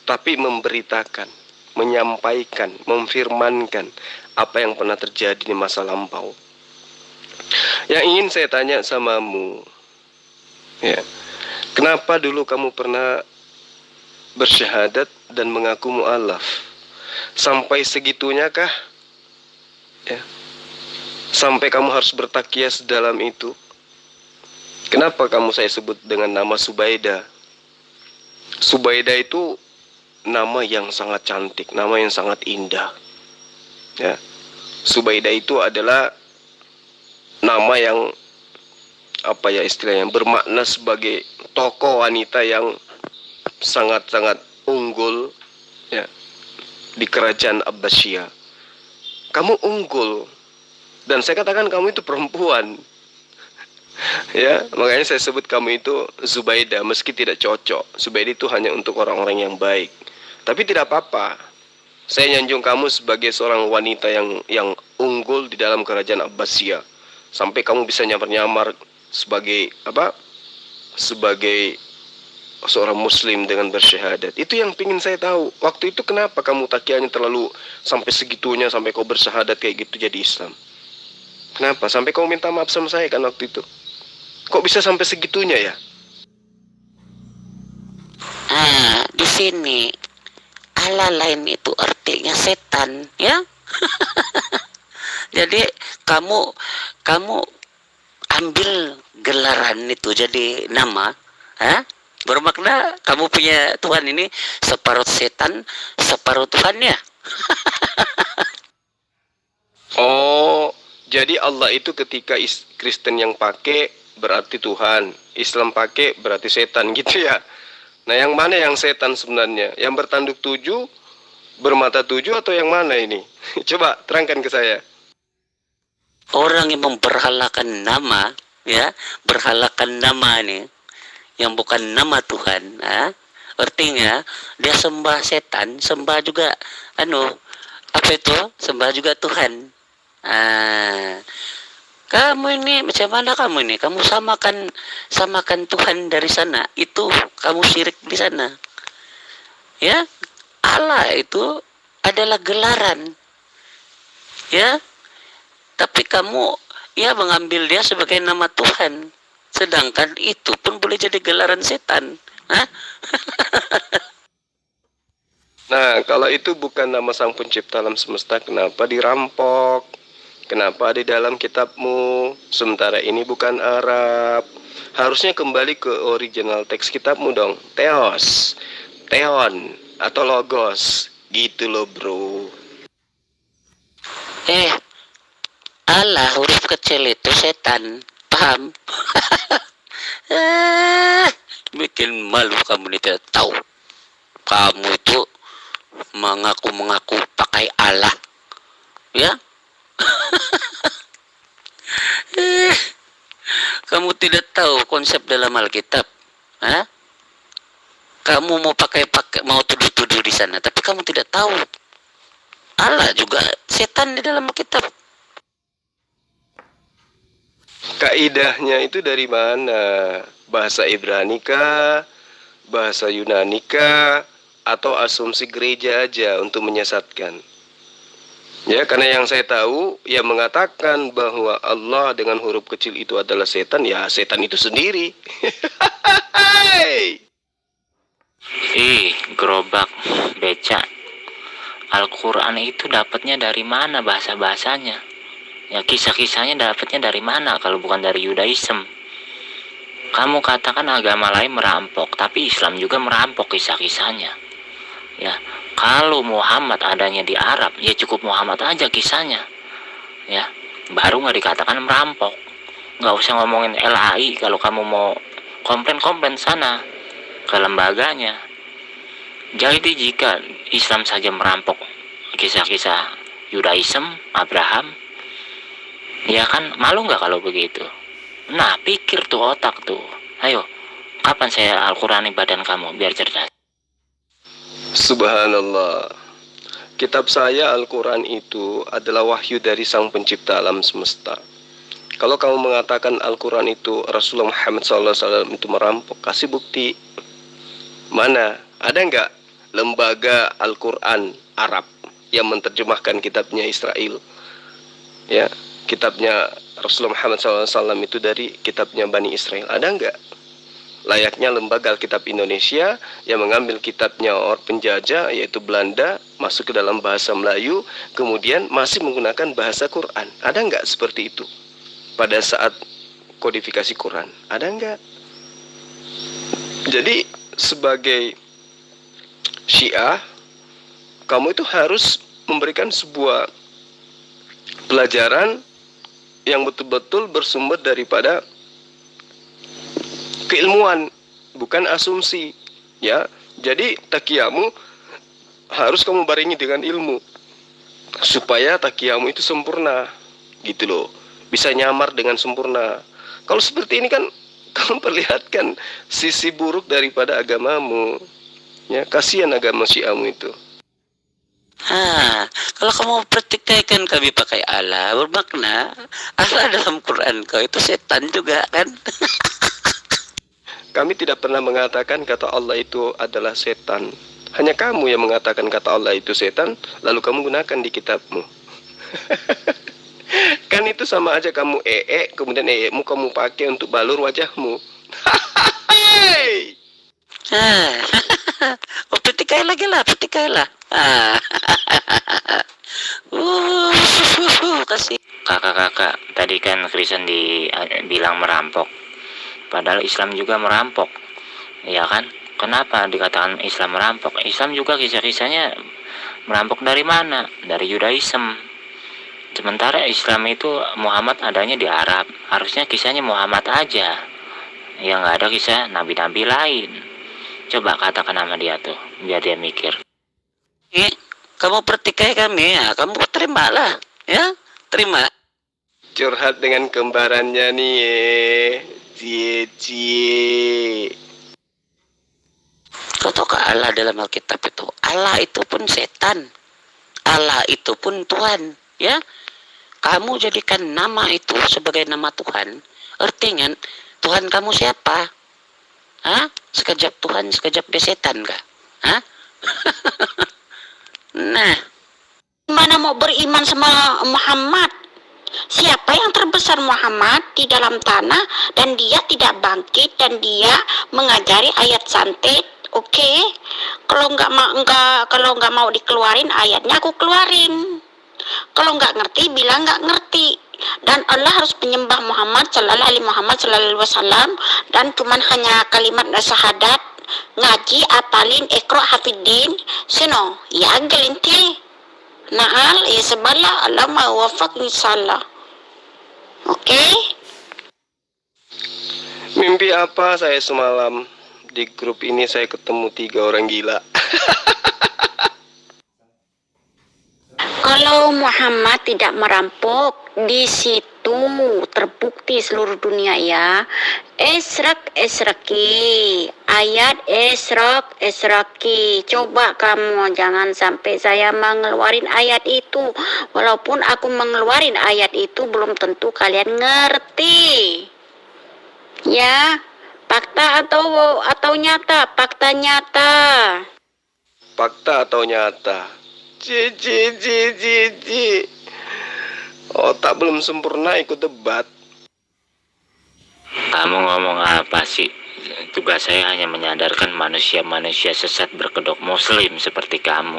tapi memberitakan, menyampaikan, memfirmankan apa yang pernah terjadi di masa lampau. Yang ingin saya tanya samamu, ya, kenapa dulu kamu pernah bersyahadat dan mengaku mu'alaf? Sampai segitunya kah? Ya. Sampai kamu harus bertakias dalam itu. Kenapa kamu saya sebut dengan nama Subaidah? Subaidah itu nama yang sangat cantik, nama yang sangat indah. Ya. Subaidah itu adalah nama yang apa ya istilahnya, bermakna sebagai tokoh wanita yang sangat-sangat unggul, ya, di kerajaan Abbasiyah. Kamu unggul, dan saya katakan kamu itu perempuan. Ya, makanya saya sebut kamu itu Zubaidah, meski tidak cocok. Zubaidah itu hanya untuk orang-orang yang baik. Tapi tidak apa-apa. Saya nyanjung kamu sebagai seorang wanita yang unggul di dalam kerajaan Abbasiyah. Sampai kamu bisa nyamar-nyamar sebagai apa? Sebagai seorang muslim dengan bersyahadat. Itu yang pingin saya tahu. Waktu itu kenapa kamu takianya terlalu sampai segitunya, sampai kau bersyahadat kayak gitu jadi Islam? Kenapa? Sampai kau minta maaf sama saya kan waktu itu? Kok bisa sampai segitunya ya? Di sini Allah lain itu artinya setan, ya. Jadi kamu ambil gelaran itu jadi nama, bermakna kamu punya Tuhan ini separuh setan, separuh Tuhan, ya. Oh, jadi Allah itu ketika Kristen yang pakai berarti Tuhan, Islam pakai berarti setan gitu ya. Nah, yang mana yang setan sebenarnya? Yang bertanduk 7, bermata 7, atau yang mana ini? Coba terangkan ke saya. Orang yang memberhalakan nama, ya, berhalakan nama ini yang bukan nama Tuhan, artinya dia sembah setan, sembah juga apa itu? Sembah juga Tuhan. Kamu ini macam mana kamu ini? Kamu samakan Tuhan dari sana. Itu kamu syirik di sana. Ya, Allah itu adalah gelaran. Ya. Tapi kamu ya mengambil dia sebagai nama Tuhan. Sedangkan itu pun boleh jadi gelaran setan. Nah, kalau itu bukan nama Sang Pencipta alam semesta, kenapa dirampok? Kenapa di dalam kitabmu? Sementara ini bukan Arab. Harusnya kembali ke original teks kitabmu dong. Theos, Theon, atau Logos. Gitu loh bro. Allah huruf kecil itu setan. Paham? Bikin malu kamu ini tidak tahu. Kamu itu mengaku-mengaku pakai Allah. Ya? Kamu tidak tahu konsep dalam Alkitab. Kamu mau mau tuduh-tuduh di sana, tapi kamu tidak tahu. Allah juga setan di dalam Alkitab. Kaidahnya itu dari mana? Bahasa Ibrani kah? Bahasa Yunani kah? Atau asumsi gereja aja untuk menyesatkan? Ya, karena yang saya tahu, yang mengatakan bahwa Allah dengan huruf kecil itu adalah setan, ya setan itu sendiri. Gerobak, beca. Al-Quran itu dapatnya dari mana bahasa-bahasanya? Ya, kisah-kisahnya dapatnya dari mana kalau bukan dari Yudaism? Kamu katakan agama lain merampok, tapi Islam juga merampok kisah-kisahnya. Ya, kalau Muhammad adanya di Arab, ya cukup Muhammad aja kisahnya. Ya, baru nggak dikatakan merampok. Nggak usah ngomongin LAI kalau kamu mau komplain sana ke lembaganya. Jadi jika Islam saja merampok kisah-kisah Yudaism, Abraham, ya kan malu nggak kalau begitu? Nah, pikir tuh otak tuh. Ayo, kapan saya Al-Qurani badan kamu biar cerdas? Subhanallah. Kitab saya Al-Quran itu adalah wahyu dari Sang Pencipta alam semesta. Kalau kamu mengatakan Al-Quran itu Rasulullah Muhammad SAW itu merampok, kasih bukti. Mana? Ada nggak lembaga Al-Quran Arab yang menerjemahkan kitabnya Israel. Ya, kitabnya Rasulullah Muhammad SAW itu dari kitabnya Bani Israel. Ada enggak? Layaknya lembaga Alkitab Indonesia yang mengambil kitabnya orang penjajah yaitu Belanda, masuk ke dalam bahasa Melayu, kemudian masih menggunakan bahasa Quran. Ada enggak seperti itu pada saat kodifikasi Quran? Ada enggak? Jadi sebagai Syiah, kamu itu harus memberikan sebuah pelajaran yang betul-betul bersumber daripada keilmuan, bukan asumsi, ya. Jadi takiyamu harus kamu barengi dengan ilmu supaya takiyamu itu sempurna, gitu loh, bisa nyamar dengan sempurna. Kalau seperti ini kan kamu perlihatkan sisi buruk daripada agamamu, ya. Kasihan agama Syiahmu itu. Kalau kamu praktikkan kami pakai Allah, bermakna Allah dalam Quran kau itu setan juga kan? Kami tidak pernah mengatakan kata Allah itu adalah setan. Hanya kamu yang mengatakan kata Allah itu setan, lalu kamu gunakan di kitabmu. Kan itu sama aja kamu kemudian mu kamu pakai untuk balur wajahmu. Petikai lagi lah, petikai lah. Kasih. Kakak-kakak, tadi kan Kristen bilang merampok. Padahal Islam juga merampok, ya kan? Kenapa dikatakan Islam merampok? Islam juga kisah-kisahnya merampok dari mana? Dari Yudaism. Sementara Islam itu Muhammad adanya di Arab. Harusnya kisahnya Muhammad aja, yang nggak ada kisah nabi-nabi lain. Coba katakan sama dia tuh, biar dia mikir. Kamu pertikai kami ya, kamu terimalah, ya, terima. Curhat dengan kembarannya nih, cie. Kau tahu ke Allah dalam Alkitab itu, Allah itu pun setan, Allah itu pun Tuhan, ya. Kamu jadikan nama itu sebagai nama Tuhan, artinya Tuhan kamu siapa? Sekejap Tuhan, sekejap dia setan kah? Nah, mana mau beriman sama Muhammad? Siapa yang terbesar Muhammad di dalam tanah dan dia tidak bangkit dan dia mengajari ayat santet? Oke. Kalau nggak mau dikeluarin ayatnya, aku keluarin. Kalau nggak ngerti bilang nggak ngerti. Dan Allah harus menyembah Muhammad sallallahu alaihi wasallam dan cuman hanya kalimat syahadat, ngaji, apalin, ikra, hafidin, sino, ya gelinti. Naal, ya sebala, Allah mau wafak insyaallah. Oke? Mimpi apa saya semalam? Di grup ini saya ketemu 3 orang gila. Kalau Muhammad tidak merampok, di situ terbukti seluruh dunia ya. Esraki, ayat esraki. Coba kamu jangan sampai saya mengeluarin ayat itu. Walaupun aku mengeluarin ayat itu belum tentu kalian ngerti. Ya, fakta atau nyata? Fakta nyata. Fakta atau nyata? Otak belum sempurna ikut debat. Kamu ngomong apa sih? Tugas saya hanya menyadarkan manusia-manusia sesat berkedok muslim seperti kamu.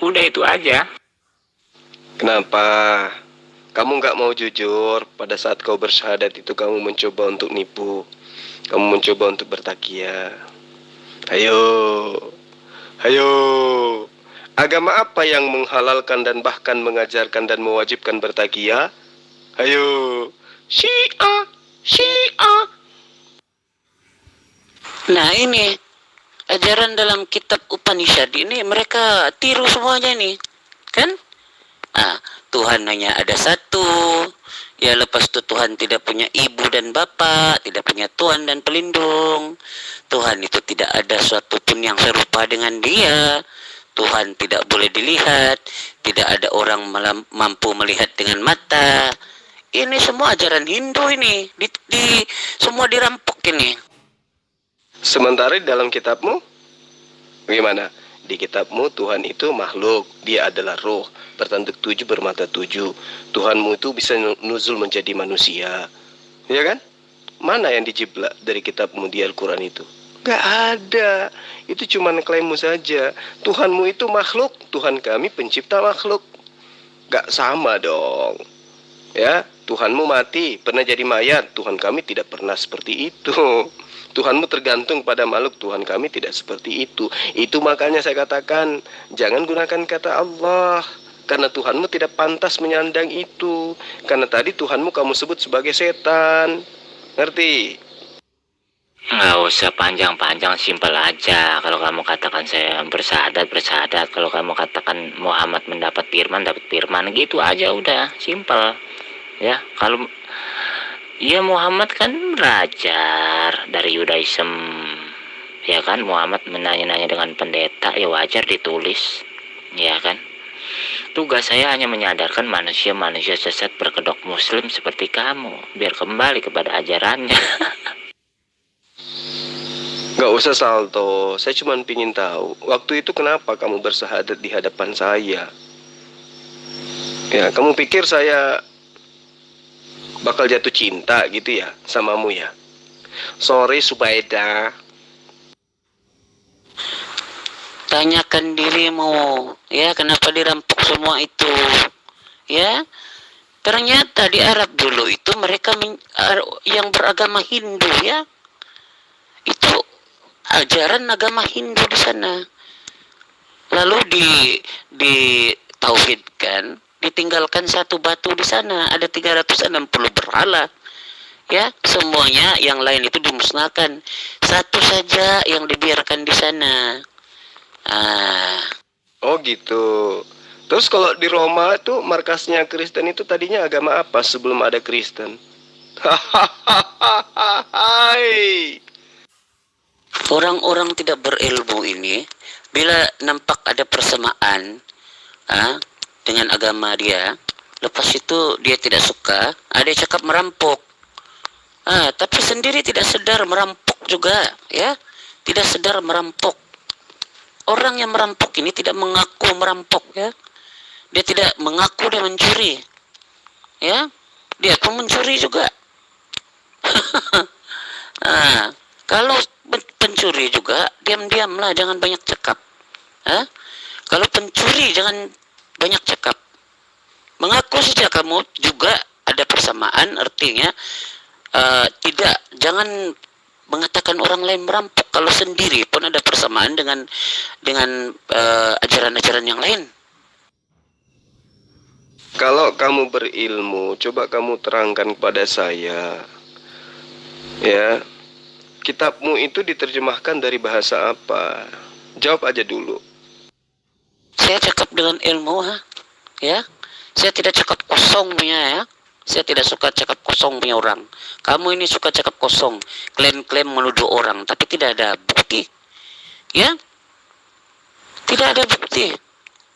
Udah itu aja. Kenapa? Kamu nggak mau jujur? Pada saat kau bersyahadat itu kamu mencoba untuk nipu. Kamu mencoba untuk bertakia. Ayo. Agama apa yang menghalalkan dan bahkan mengajarkan dan mewajibkan bertakia? Ayo. Syiah. Nah ini ajaran dalam kitab Upanishad ini mereka tiru semuanya nih, kan? Tuhan hanya ada satu. Ya lepas itu Tuhan tidak punya ibu dan bapak, tidak punya Tuhan dan pelindung. Tuhan itu tidak ada suatu pun yang serupa dengan dia. Tuhan tidak boleh dilihat, tidak ada orang mampu melihat dengan mata. Ini semua ajaran Hindu ini, semua dirampok ini. Sementara di dalam kitabmu, bagaimana? di kitabmu Tuhan itu makhluk, dia adalah roh, bertanduk 7, bermata 7. Tuhanmu itu bisa nuzul menjadi manusia. Ya kan? Mana yang dijiplak dari kitabmu di Al-Quran itu? Gak ada. Itu cuma klaimmu saja. Tuhanmu itu makhluk, Tuhan kami pencipta makhluk. Gak sama dong. Ya, Tuhanmu mati, pernah jadi mayat. Tuhan kami tidak pernah seperti itu. Tuhanmu tergantung pada makhluk, Tuhan kami tidak seperti itu. Itu makanya saya katakan, jangan gunakan kata Allah, karena Tuhanmu tidak pantas menyandang itu. Karena tadi Tuhanmu kamu sebut sebagai setan. Ngerti? Nggak usah panjang-panjang, simpel aja. Kalau kamu katakan saya bersahadat, bersahadat. Kalau kamu katakan Muhammad mendapat firman, dapat firman, gitu aja udah, simpel. Ya, kalau ya Muhammad kan belajar dari Yudaism, ya kan. Muhammad menanya-nanya dengan pendeta, ya wajar ditulis, ya kan. Tugas saya hanya menyadarkan manusia-manusia sesat berkedok muslim seperti kamu, biar kembali kepada ajarannya. Gak usah salto, saya cuma pingin tahu, waktu itu kenapa kamu bersahadat di hadapan saya? Ya, kamu pikir saya bakal jatuh cinta gitu ya samamu ya? Sorry Subaida. Tanyakan dirimu, ya, kenapa dirampok semua itu? Ya, ternyata di Arab dulu itu mereka yang beragama Hindu, ya. Itu ajaran agama Hindu di sana. Lalu ditauhidkan, ditinggalkan satu batu di sana, ada 360 berhala. Ya, semuanya yang lain itu dimusnahkan. Satu saja yang dibiarkan di sana. Oh gitu. Terus kalau di Roma itu markasnya Kristen itu tadinya agama apa sebelum ada Kristen? Hai. Orang-orang tidak berilmu ini, bila nampak ada persamaan dengan agama dia, lepas itu dia tidak suka, dia cakap merampok. Tapi sendiri tidak sadar merampok juga, ya, tidak sadar merampok. Orang yang merampok ini tidak mengaku merampok, ya, dia tidak mengaku dia mencuri, ya, dia pun mencuri juga. Kalau pencuri juga diam-diamlah, jangan banyak cakap. Kalau pencuri jangan banyak cakap. Mengaku saja kamu juga ada persamaan, artinya jangan mengatakan orang lain merampok kalau sendiri pun ada persamaan dengan ajaran-ajaran yang lain. Kalau kamu berilmu, coba kamu terangkan kepada saya. Ya, kitabmu itu diterjemahkan dari bahasa apa? Jawab aja dulu. Saya cakap dengan ilmu, ya. Saya tidak cakap kosong punya, ya. Saya tidak suka cakap kosong punya orang. Kamu ini suka cakap kosong, klaim-klaim menuduh orang, tapi tidak ada bukti. Ya? Tidak ada bukti.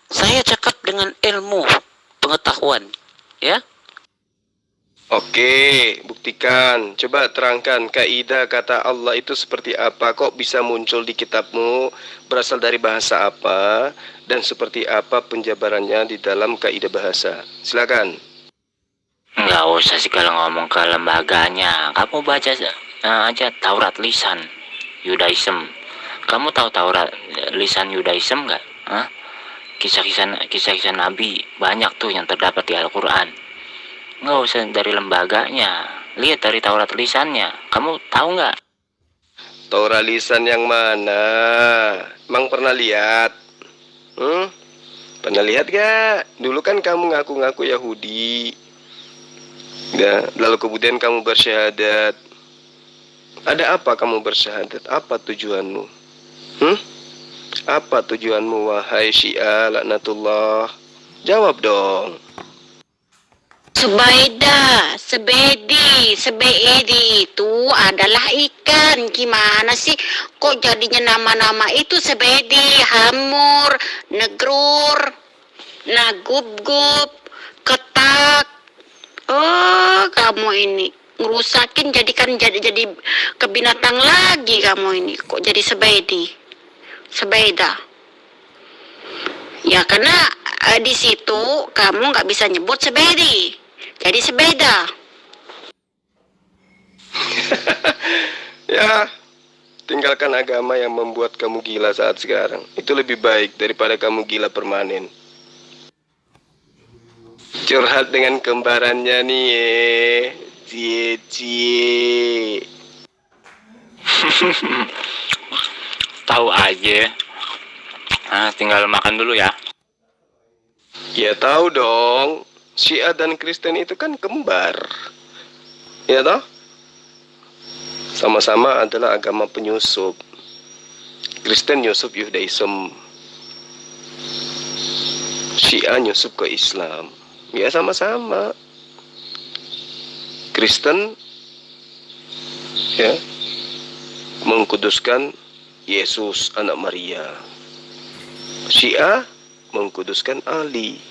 Saya cakap dengan ilmu, pengetahuan, ya. Oke, buktikan. Coba terangkan kaidah kata Allah itu seperti apa? Kok bisa muncul di kitabmu? Berasal dari bahasa apa? Dan seperti apa penjabarannya di dalam kaidah bahasa? Silakan. Nggak usah sih kalau ngomong ke lembaganya. Kamu baca aja Taurat lisan Yudaism. Kamu tahu Taurat lisan Yudaism nggak? Kisah-kisah Nabi banyak tuh yang terdapat di Al-Quran. Nggak usah dari lembaganya, lihat dari Taurat lisannya. Kamu tahu nggak? Taurat lisan yang mana? Emang pernah lihat? Pernah lihat gak? Dulu kan kamu ngaku-ngaku Yahudi. Ya, lalu kemudian kamu bersyahadat. Ada apa kamu bersyahadat? Apa tujuanmu? Apa tujuanmu wahai Syiah laknatullah? Jawab dong. Subaida, sebedi itu adalah ikan. Gimana sih? Kok jadinya nama-nama itu sebedi, hamur, negrur, nagub-gub, ketak. Oh, kamu ini ngerusakin jadi ke binatang lagi kamu ini. Kok jadi sebedi? Sebaida. Ya karena di situ kamu nggak bisa nyebut sebedi, jadi sebeda. Ya, tinggalkan agama yang membuat kamu gila saat sekarang. Itu lebih baik daripada kamu gila permanen. Curhat dengan kembarannya nih, cie. Tahu aja. Nah, tinggal makan dulu ya. Ya tahu dong, Syiah dan Kristen itu kan kembar. Ya toh? Sama-sama adalah agama penyusup. Kristen nyusup Yudaism, Syiah nyusup ke Islam. Ya sama-sama. Kristen ya mengkuduskan Yesus anak Maria. Syiah mengkuduskan Ali.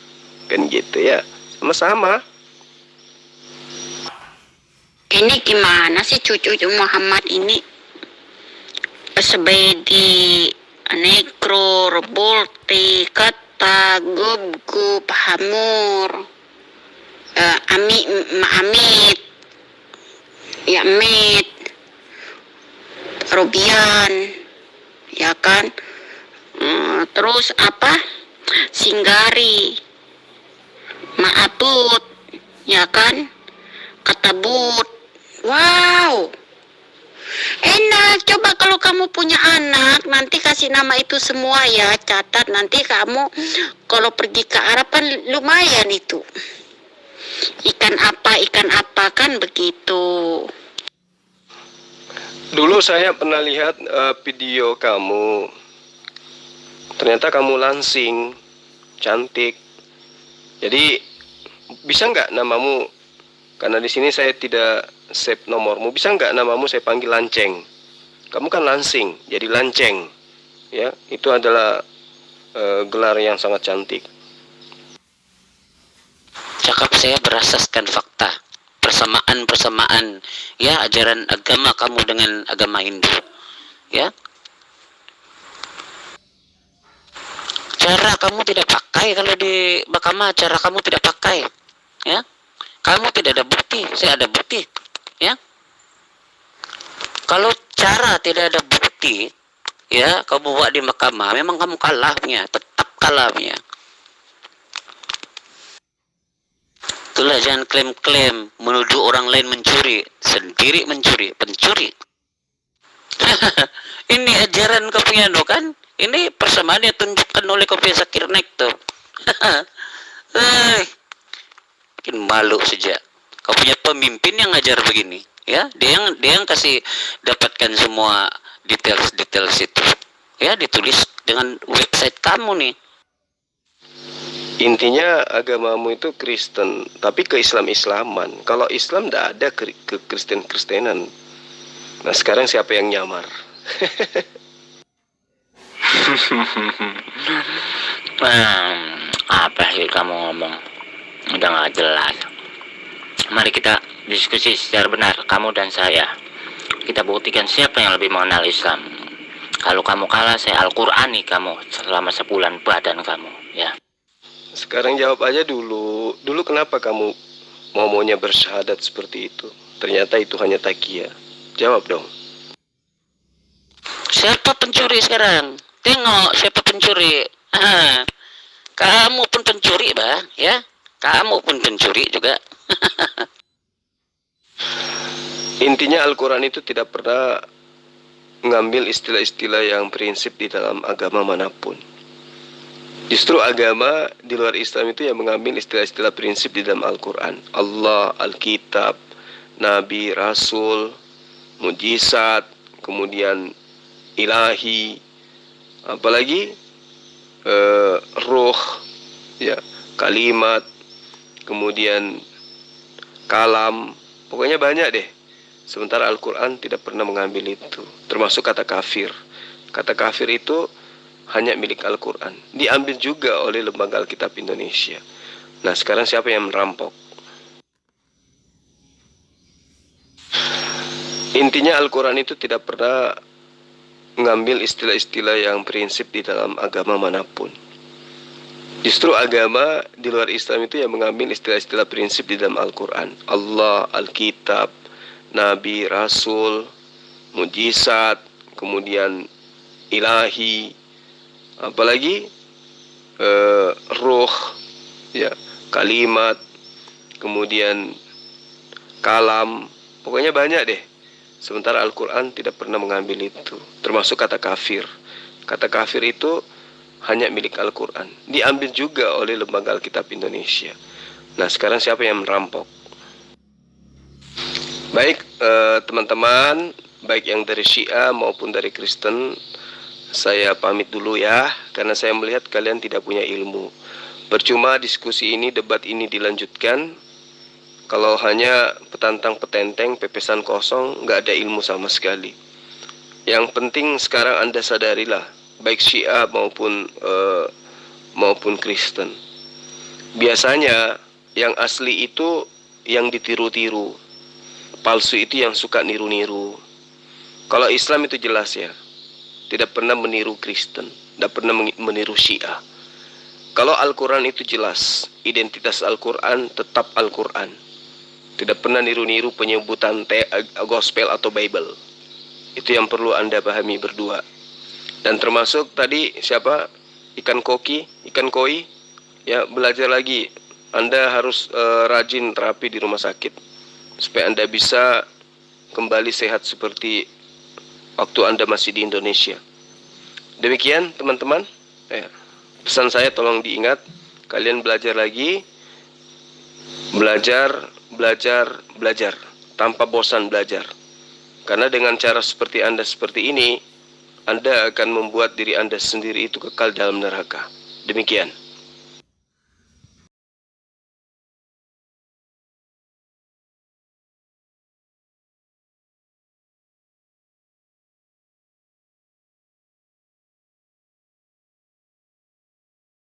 Kan gitu ya. Sama-sama. Ini gimana sih cucu Muhammad ini? Sebedi, negrur, bulti, kata, gub, hamur, amit, yamit, Robian, ya kan? Terus apa? Singgari, maabut, ya kan? Katabut. Wow. Enak. Coba kalau kamu punya anak, nanti kasih nama itu semua ya. Catat nanti kamu kalau pergi ke Arab kan lumayan itu. Ikan apa kan begitu. Dulu saya pernah lihat video kamu. Ternyata kamu langsing, cantik. Jadi bisa nggak namamu? Karena di sini saya tidak save nomormu. Bisa nggak namamu saya panggil Lanceng? Kamu kan langsing, jadi Lanceng. Ya, itu adalah gelar yang sangat cantik. Cakap saya berasaskan fakta, persamaan ya ajaran agama kamu dengan agama Hindu, ya. Cara kamu tidak pakai kalau di mahkamah, cara kamu tidak pakai, ya. Kamu tidak ada bukti, saya ada bukti, ya. Kalau cara tidak ada bukti, ya, kamu buat di mahkamah, memang kamu kalahnya, tetap kalahnya. Itulah, jangan klaim-klaim menuduh orang lain mencuri, sendiri mencuri, pencuri. Ini ajaran Kopi Ando kan? Ini persamaan yang tunjukkan oleh Kopi Zakir Naik tuh. Bikin malu saja. Kau punya pemimpin yang ngajar begini, ya? Dia yang kasih dapatkan semua details itu. Ya, ditulis dengan website kamu nih. Intinya agamamu itu Kristen, tapi ke Islam-Islaman. Kalau Islam tidak ada ke Kristen-Kristenan. Nah sekarang siapa yang nyamar? Apa sih kamu ngomong? Udah nggak jelas. Mari kita diskusi secara benar, kamu dan saya. Kita buktikan siapa yang lebih mengenal Islam. Kalau kamu kalah, saya Al-Qur'ani kamu selama sebulan badan kamu, ya. Sekarang jawab aja dulu. Dulu kenapa kamu maunya bersyahadat seperti itu? Ternyata itu hanya takia. Jawab dong. Siapa pencuri sekarang? Tengok siapa pencuri. Kamu pun pencuri, bah, ya. Kamu pun pencuri juga. Intinya Al-Quran itu tidak pernah mengambil istilah-istilah yang prinsip di dalam agama manapun. Justru agama di luar Islam itu yang mengambil istilah-istilah prinsip di dalam Al-Quran. Allah, Alkitab, Nabi, Rasul, mujizat, kemudian ilahi, apalagi ruh, ya, kalimat, kemudian kalam, pokoknya banyak deh. Sementara Al-Quran tidak pernah mengambil itu, termasuk kata kafir. Kata kafir itu hanya milik Al-Quran, diambil juga oleh Lembaga Alkitab Indonesia. Nah sekarang siapa yang merampok? Intinya Al-Quran itu tidak pernah mengambil istilah-istilah yang prinsip di dalam agama manapun. Justru agama di luar Islam itu yang mengambil istilah-istilah prinsip di dalam Al-Quran. Allah, Alkitab, Nabi, Rasul, mujizat, kemudian ilahi, apalagi ruh, ya, kalimat, kemudian kalam, pokoknya banyak deh. Sementara Al-Quran tidak pernah mengambil itu, termasuk kata kafir. Kata kafir itu hanya milik Al-Quran, diambil juga oleh Lembaga Alkitab Indonesia. Nah, sekarang siapa yang merampok? Baik, teman-teman, baik yang dari Syiah maupun dari Kristen, saya pamit dulu ya, karena saya melihat kalian tidak punya ilmu. Percuma diskusi ini, debat ini dilanjutkan kalau hanya petantang-petenteng, pepesan kosong, nggak ada ilmu sama sekali. Yang penting sekarang Anda sadarilah, baik Syiah maupun Kristen, biasanya yang asli itu yang ditiru-tiru, palsu itu yang suka niru-niru. Kalau Islam itu jelas ya, tidak pernah meniru Kristen, tidak pernah meniru Syiah. Kalau Al-Quran itu jelas, identitas Al-Quran tetap Al-Quran, tidak pernah niru-niru penyebutan gospel atau Bible. Itu yang perlu Anda pahami berdua. Dan termasuk tadi siapa? Ikan koi, ya, belajar lagi. Anda harus rajin terapi di rumah sakit supaya Anda bisa kembali sehat seperti waktu Anda masih di Indonesia. Demikian teman-teman, pesan saya tolong diingat, kalian belajar lagi, belajar tanpa bosan belajar. Karena dengan cara seperti Anda seperti ini, Anda akan membuat diri Anda sendiri itu kekal dalam neraka. Demikian.